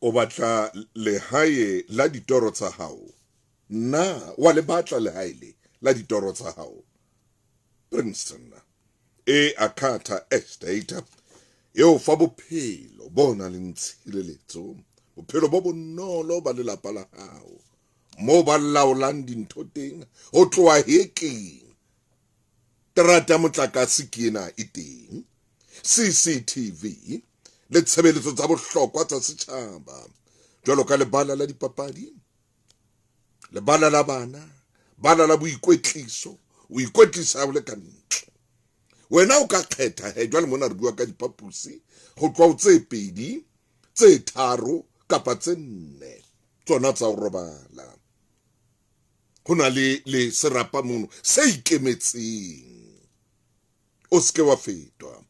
o batla lehae la ditoro tsa hao na wa le batla lehae la ditoro tsa hao Princeton e Akata Estate eo fa bophelo bona le ntshireletso bophelo bo bonolo ba lelapa la hao mo ba laolang dintho teng ho tloa hekeng terata motlakase ke ena e teng CCTV le tshebeletso tsa bohlokwa tsa setjhaba jwalo ka lebala la dipapadi lebala la bana bala la boikwetliso o ikwetlisa le ka ntle wena o ka kgetha jwale mona re bua ka dipapusi go tloa tse pedi tse tharo kapa tse nne tsona tsa go robala go na le serapa mono se ikemetseng o ske wa fetwa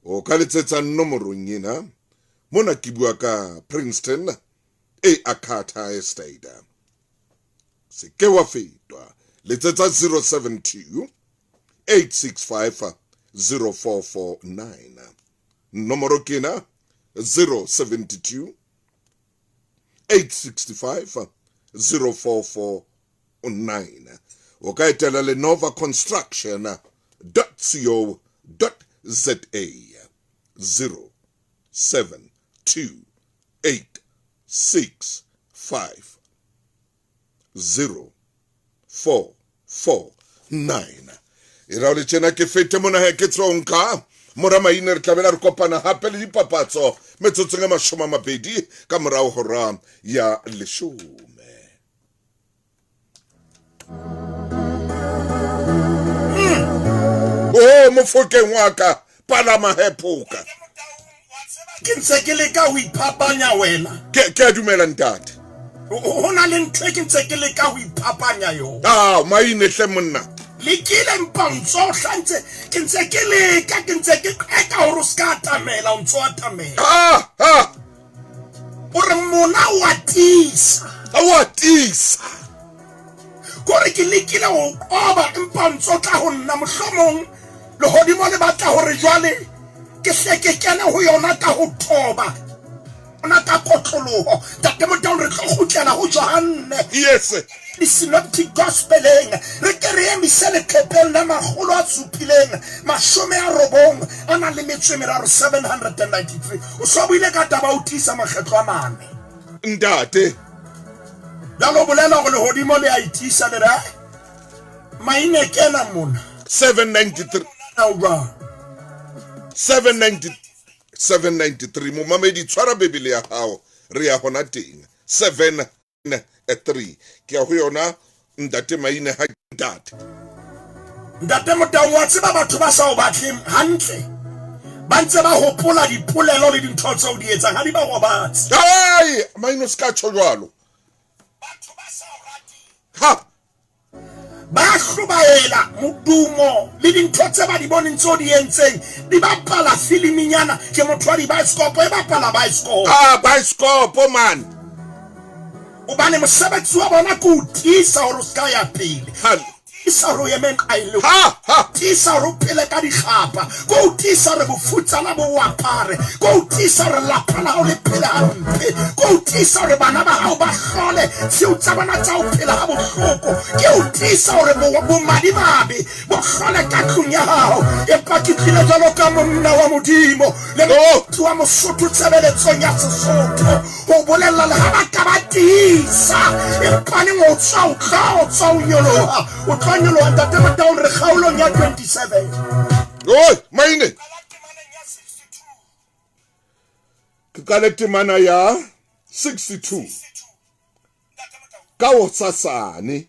o ka letsetsa nomorong ena mona ke bua ka Princeton e Akata Estate se ke wa fetwa letsetsa 072 865 0449 nomoro kena 072 865 0449 o ka etela le novaconstruction.co.za 072865 0449 ira le tjena ke fete mona he ke tsonka mora maina re tlabela re kopana hape le dipapatso metsotsong e 20 ka morao hora ya 10 oh mofokeng wa ka palama hepoka ke ntse ke le ka ho iphapanya wena ke a dumela ntate ho na le ntho ke ntse ke le ka ho iphapanya yo maine hle monna lekile mpantso hlantse ke ntse ke le ka ke ntse ke qeka hore ska tamela o ntso atamela o re mona wa tisa kore ke lekile ho qoba mpantso tla ho nna mohlomong le hodimo le batla hore jwale ke hleke kena ho yona ka ho thoba ona ka kotloloho tate mo down re tlo khutlela ho Johanne yes the synoptic gospeling re ke re emisele kepel na magolo a tsupileng mashome a robong ana le metswe meraro 793 o so buile ka taba o tisa makgetlo a mane ntate la lo bolela go le hodimo le a itisa le ra maine kena mona 793 793 mo mamedi tshwara bebele ya hao re ya hona teng 793 ke ho yona ntate maine ha ntate motang wa tseba batho ba sa o batleng hantle ba ntse ba hopola dipolelo le dintho tse o di etsang ha di ba gobatse maine ska tsho jwalo batho ba sa o rati ba hlobaela modumo le dintho tse ba di bone ntse di entseng di bapala filiminyana ke motho wa dibaeskopo e bapala baeskopo baeskopo man o bane mosebetsi wa bona ke o tisa hore o ska ya pele tisa ro yemen kailo Ha! tisa ro phele ka dikgapa go tisa re bofutsana bo apare go tisa re lapana o le phele hampe go tisa re bana ba hao ba hlole se o tsabana tsa o phele ha bohloko ke o tisa hore bo madimabe bo hlole ka tlung ya hao e pakitlile jalo ka monna wa modimo le motho wa mosotho tsebeletsong ya Sesotho ho bolella le ha ba ka ba tisa e pane o tswa o tla o nyoloha o tla nyoloha ntate Motaung re kgaolong ya 27 Oi, maine. Ke kale temana ya 62. Ka o sasane.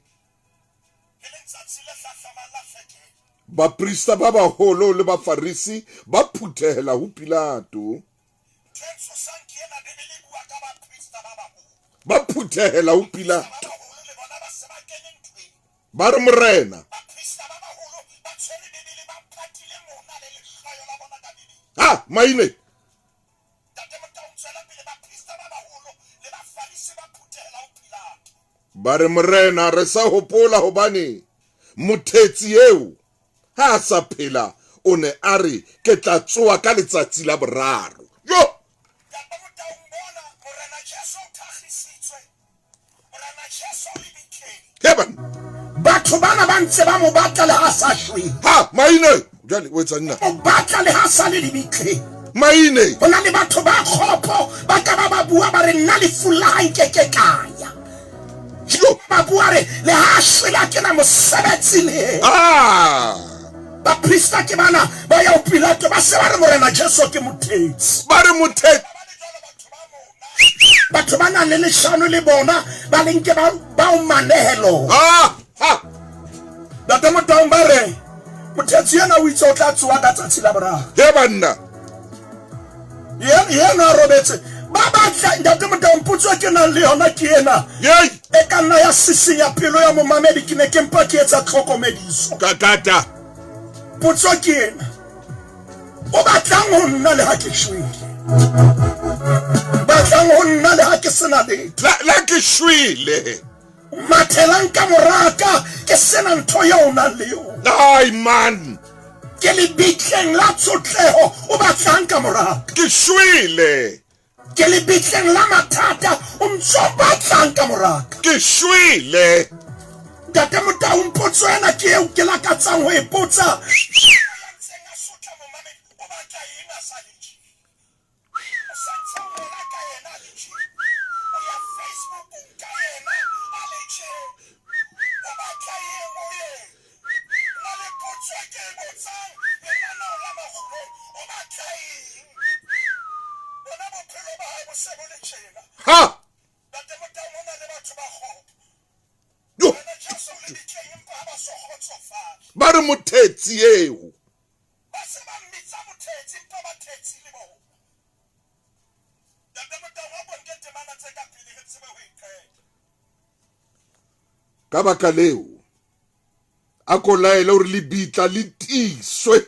Baprista ba baholo le bafarisi ba phuthehela ho Pilato. Ba phuthehela ho Pilato. Ba re morena. Ha, maine. Ba re morena re sa hopola hobane mothetsi eo ha sa phela o ne a re ke tla tsoa ka letsatsi la boraro. Yo! Heaven! batho bana ba ntse ba mo batla le ha sa shwe Ha, maine! Jale, o etsa nna. o batla le ha sa le dibitleng Maine! ho na le batho ba kgopo ba ka ba bua ba re nna le fulla ha nkeke kaya Yo! ba bua re le ha shwe la ke na mosebetsi le Ah! baprista ke bana ba ya o Pilato ba se ba re morena Jesu ke mothetsi Ba re mothetsi. batho ba nang le leshano le bona ba lenke ba o manehelo Ah! Ha! ntate Motaung ba re mothetsi yena o itse o tla tsoa ka tsatsi la boraro He banna. yena a robetse ba batla ntate Motaung potso ke nang le yona ke ena Yey! e ka nna ya sisinya pelo ya momamedi ke ne ke mpa ke etsa tlhokomediso Kakata. potso ke ena o batlang ho nna le ha ke shwele batlang ho nna le ha ke sena letho La ke shwile. mathelang ka moraka ke sena ntho eo o nang le yona Ai man. ke lebitleng la tshotleho o batlang ka moraka Ke shwile. ke lebitleng la mathata o ntso batlang ka moraka Ke shwile. ntate Motaung potso ena ke eo ke lakatsang ho e potsa Ha! Yo! Ba re mothetsi eo. Ka baka leo a ko laela hore lebitla le tiswe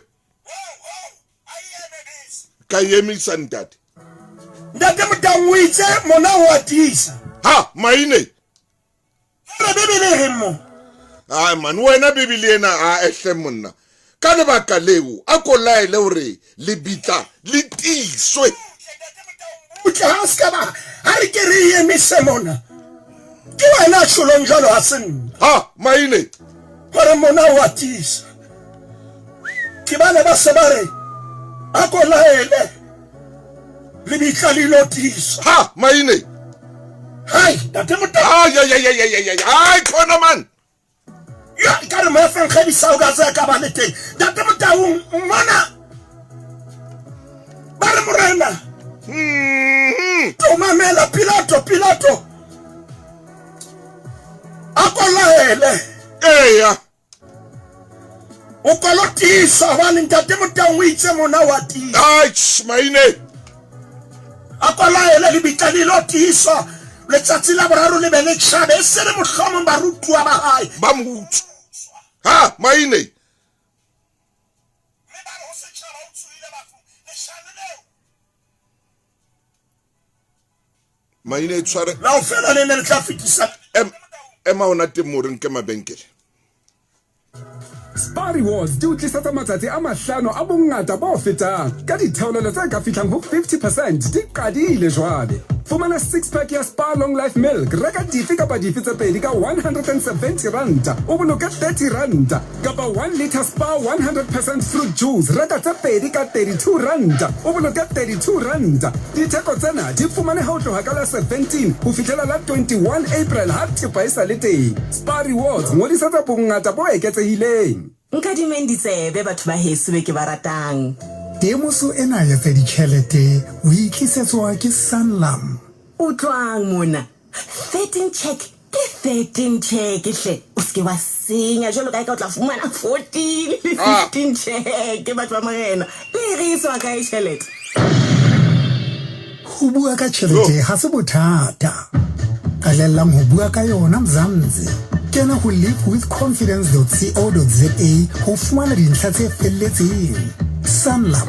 ka emisa ntate. ntate Motaung o itse mona o atisa Ha, maine. re bebele reng mo Ai man, wena bibili ena a ehle monna. Ka lebaka leo a ko laela hore lebitla le tiswe. o tla ha ska ba ha re ke re emise mona ke wena sholong jalo ha sen Ha, maine. gore mona o atisa ke bana ba se ba re a ko laele le bitla le notice Ha, maine. hai ntate Motaung Ai ai. Ai khona man. ya ka re mo feng ga di sa o ga tsa ka ba le teng ntate Motaung mona ba re morena to mamela Pilato a ko laele Eya. o kolotisa bane ntate Motaung o itse mona wa tisa Ai, maine. a ko laele le bitla le lotisa letsatsi la boraro le bele tshabe e se le mohlomong ba rutwa ba hae Ba mutsu. Ha, maine. Maine tshware la o fela le ne le tla fetisa ema ona temoreng ke mabenkele. Spar Rewards di o tlisetsa matsatsi a mahlano a bongata bo fetang ka ditheolelo tse ka fihlang ho 50% di qadile jwale. Fumana 6-pack ya Spar Long Life Milk, reka dife kapa dife tse pedi ka 170 ranta, o boloke 30 ranta, kapa 1 litre Spar 100% fruit juice, reka tse pedi ka 32 ranta, o boloke 32 ranta. Ditheko tsena di fumane ha o tloha ka la 17 ho fihlela la 21 April ha thepa e sa le teng. Spar Rewards ngodisetsa bongata bo eketsehileng. Nkadimeng ditsebe batho ba heso be ke ba ratang. Temoso ena ya tsa ditjhelete o itlisetswa ke Sanlam. Utlwang mona 13 check ke 13 check hle o ske wa senya jalo ka o tla fumana 14 15 check ke batho ba morena le re iswa ka tjhelete. Ho bua ka tjhelete ha se bothata. Ka lellang ho bua ka yona Mzansi. Kena ho livewithconfidence.co.za ho fumana dintlha tse felletseng. Sanlam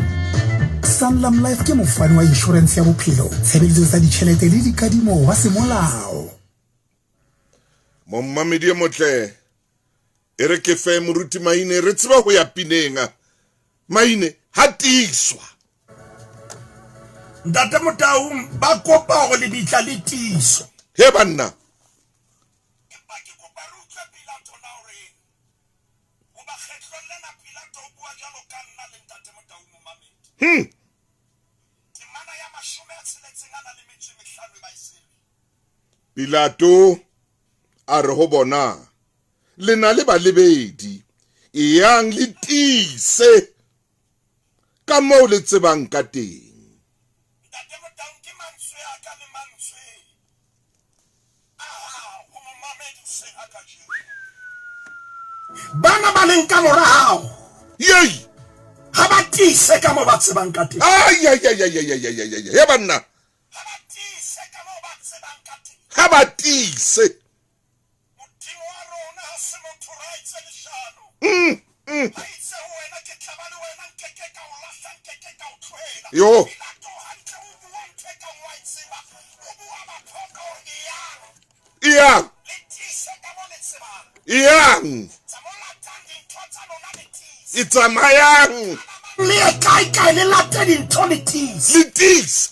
Life ke mofani wa insurance ya bophelo, tshebeletso tsa ditjhelete le dikadimo wa semolao. Mommamedi motle e re ke fe moruti Maine re tseba ho ya pinenga. Maine ha tiswa. Ntate Motaung ba kopa go le ditla le tiso. He banna. Pilato a re ho bona le na le ba lebedi e yang le tise ka moo le tsebang ka teng. Bana ba leng ka morao Yey ha ba tise ka mo ba tsebang ka teng. ay ya banna ha ba tise yo yang itsamayang Le kai le late dintonities. le tise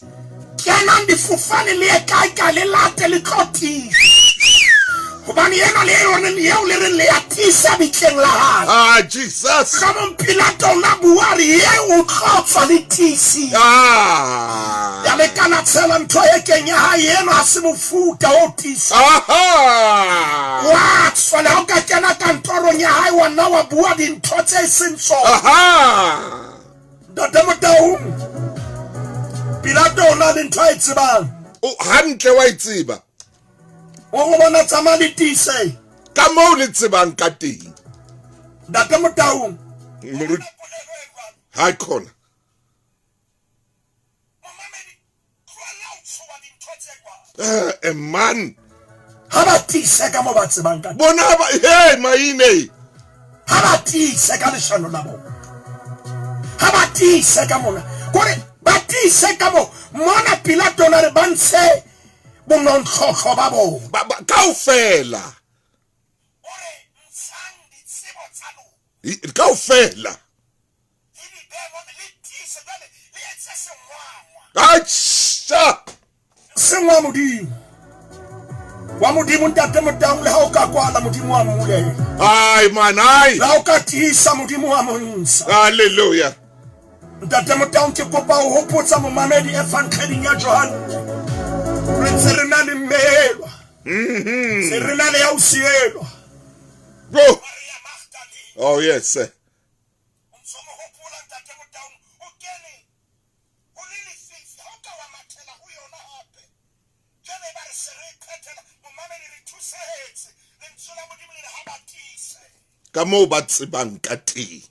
Kenang difofane le kai le late le cotties. Hobane ena le yona le eo le re le atisa bitleng la hae. ah Jesus Ka mo Pilato na buari ye o khotsa le tisi. ah Ya le kana tsela ntho e kenya ha yena ha se mofuta o tisi. aha Wa tswela o ka kena kantorong ya hae wa na wa bua dintho tse seng tsona. aha Ntate Motaung Pilato na le ntho e tsebang. o hantle wa itseba O go bona tsamaya tise. ka moo le tsebang ka teng. Ntate Motaung Moruti ha khona man ha ba tise ka mo ba tsebang ka. bona ba hey Maine Ha ba tise ka leshano la bona. Ha ba tise ka mona. Kore ba tise ka mo mona Pilato na re bantshe bonon khokho ba bo. kaofela Ore nsang di tsebo tsalo. kaofela Di demo le tise ba le etse sengwangwa. acha Sengwa modimo. Wa modimo Ntate Motaung le ha o ka kwala modimo wa mole. ai man ai La o ka tisa modimo wa monsa. hallelujah Ntate Motaung ke kopa o hopotsa momamedi e fankgeding ya Johan. Re ntse re na le mmelwa. Se re na le ya usielwa. go oh yes sir. Ka moo ba tsebang ka teng.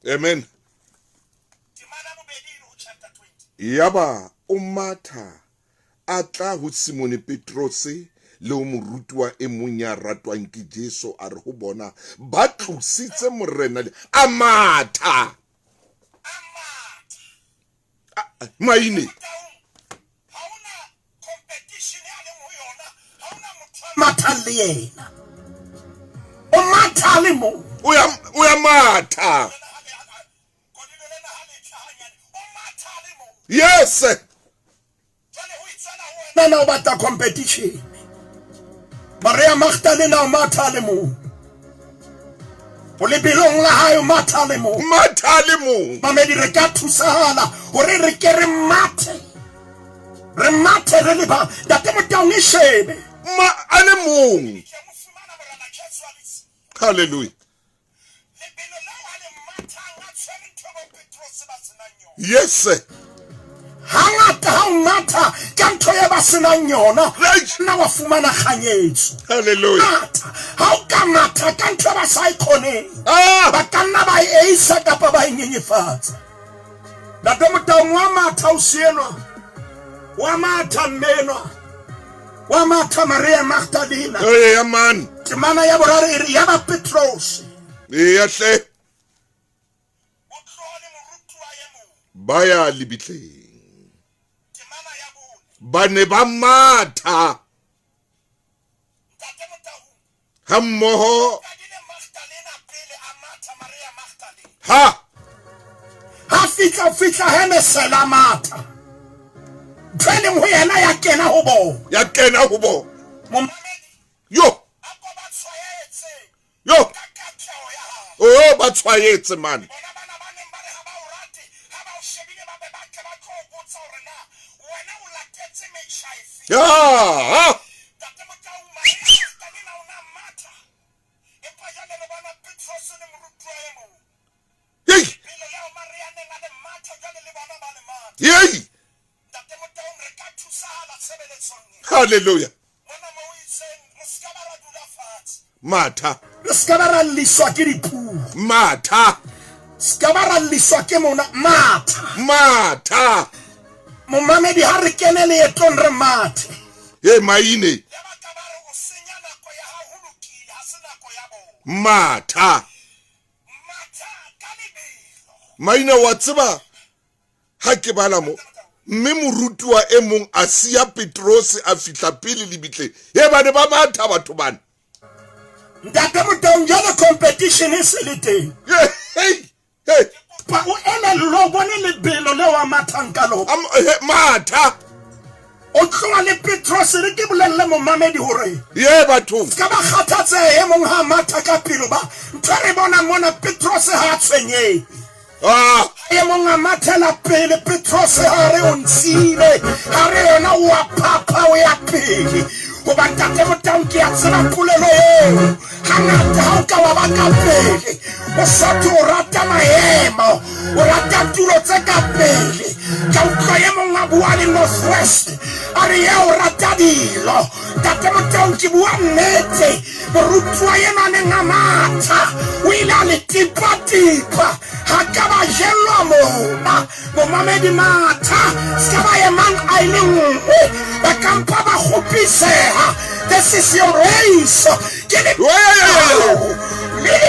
Amen. Yaba o matha a tla ho Simone Petrose le o morutua e mong ya ratwang ke Jesu a re ho bona ba tlositse morena a matha maine matha le yena o matha le mo o ya matha yes na o batla competition Maria Magdalena o matha le mo o lebelong la hae o matha le mo mamedi re ka thusahala hore re ke re mathe re le ba date Motaung e shebe a le mong hallelujah yes hangata ha o matha ka ntho ya ba senang yona na wa fumana kganyetso hallelujah ha o ka matha ka ntho ba sa ikhoneng ba ka nna ba isa kapa ba inyenyefatsa date Motaung wa matha o sienwa wa matha menwa wa matha Maria Magdalena ya man temana ya borare ya ba Petros ya hle baya libitleng ba ne ba matha ha mmoho ha fitla heme selamata Tshwane mo yena ya kena ho bo yo oh ba tshwaetse man ya yey hallelujah matha skabara liswa ke dipu matha skabara liswa ke mona matha momamedi ha re kene le etong re mathe maine matha maina wa tseba ha ke bala mo mme morutua e mong a sia Petros a fitla pele lebitle ba ne ba matha batho bana Date Motaung jalo competition e se le teng hey pa o ela lo bone le belo le wa mathanka lo matha o tloa le Petros re ke bolelle mo mamedi hore batho ka ba kgathatse e mong ha matha ka pelo ba ntse bona mona Petros ha tshwenye e mong a mathela pele Petros ha re o ntshile ha re yona wa papa o ya pele o ba Date Motaung ke a tsena polelo eo hangata ha o ka wa ba ka pele o sa o rata maemo o rata tulo tse ka pele ka utlwa ye mong a bua le Northwest a re ye o rata dilo Date Motaung ke bua nnete morutua yena neng a matha o ile a le tipa ha ka ba jelwa mona momamedi matha ska ba ye man a ile nngwe ba kampa ba kgopiseha this is your race ke le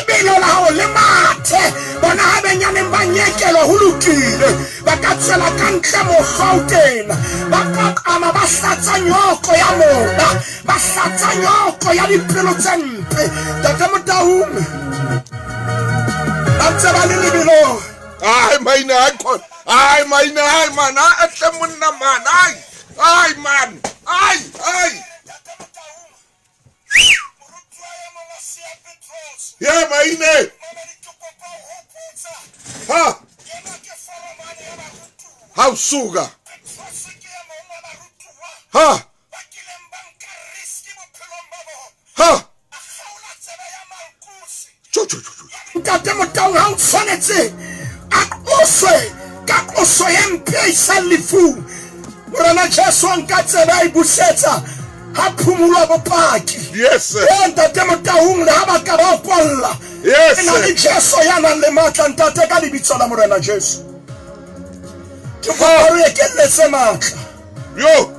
belo la ho le mathe bona ha benyane ba nyekelo ho lokile ba ka tsela ka ntle mo Gauteng ba ka ama ba hlatsa nyoko ya mona ba hlatsa nyoko ya dipelo tse mpe Date Motaung a tseba le lebelo maina maina man a tle monna man man maine ha usuka Date Motaung ha o tshwanetse a oswe ka oso ye mpe isa lefu morena Jesu nka tseba e busetsa ha phumulwa bopaki yes Date Motaung le ha ba ka ba opolla ena le Jesu ya nang le matla ntate ka lebitso la morena Jesu ke go re ke letse matla yo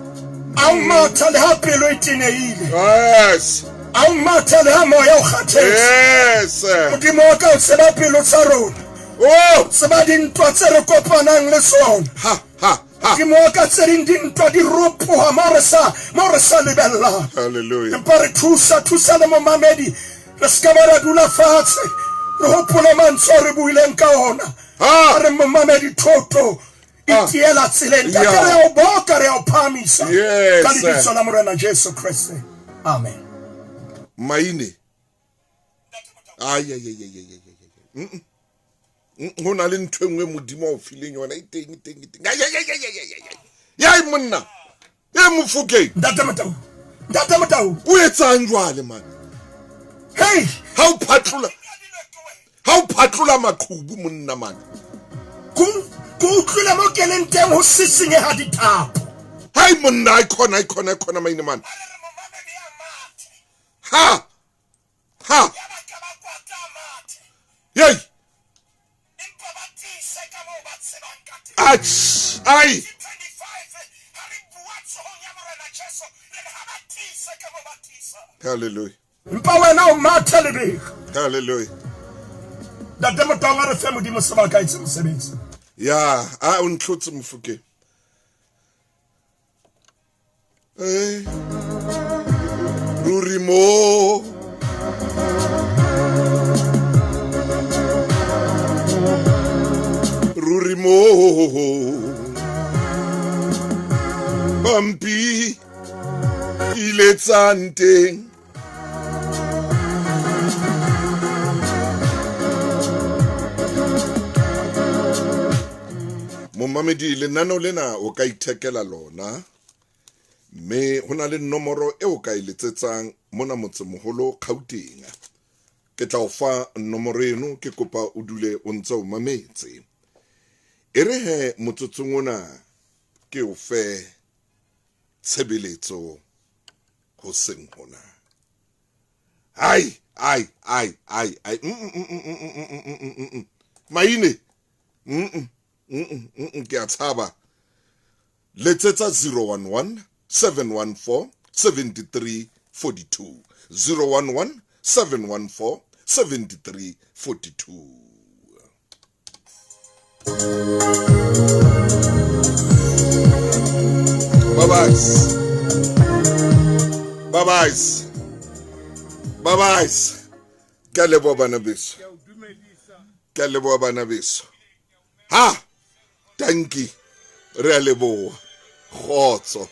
Au matha le ha pelo e tenehile. Yes. Au matha le ha moya o kgathetse. Yes. Modimo wa ka o tseba pelo tsa rona. Oh. Tseba dintwa tse re kopanang le tsona. Ha ha ha. Modimo wa ka tse ding dintwa di ropoha mo re sa lebellang. Hallelujah. Empa re thusa le momamedi. Re ska ba ra dula fatshe. Re hopola mantswe re buileng ka ona. Re momamedi thoto. Itiela tsileng. Ka re o boka re o phamisa. Yes. Ka lebitso la Morena Jesu Kriste. Amen. Maine. Ay. Ho na le ntwe nngwe modimo o fileng yona iteng. Ya monna. Ya mofukeng. Ndata Matau. O etsang jwale man? Hey, Ha o phatlola maqhubu monna man. ku utlwile mo keleng teng ho sisinye ha dithapo. Hai monna ikhona maine man. Ha. Yey. Ai. Hallelujah. Mpa wena o matha lebega. Hallelujah. Ndata Matau a re fe modimo sebaka itse mosebetsi. Ya, a o ntlotse mofukeng. Ruri mo. Bampi iletsanteng. Momamedi lenano lena o ka ithekela lona. Me hona le nomoro e o ka iletsetsang mona motsemoholo Gauteng. Ke tla o fa nomoro eno ke kopa o dule o ntse o mametse. Ere he motsotsong ona ke o fe tshebeletso ho seng hona. Ai. Maine. Ke a tshaba. Letsetsa 011 714 7342 011 714 7342. Bye-bye. Ke a leboha bana beso. Ha! Tanki. Re a leboha. Kgotso.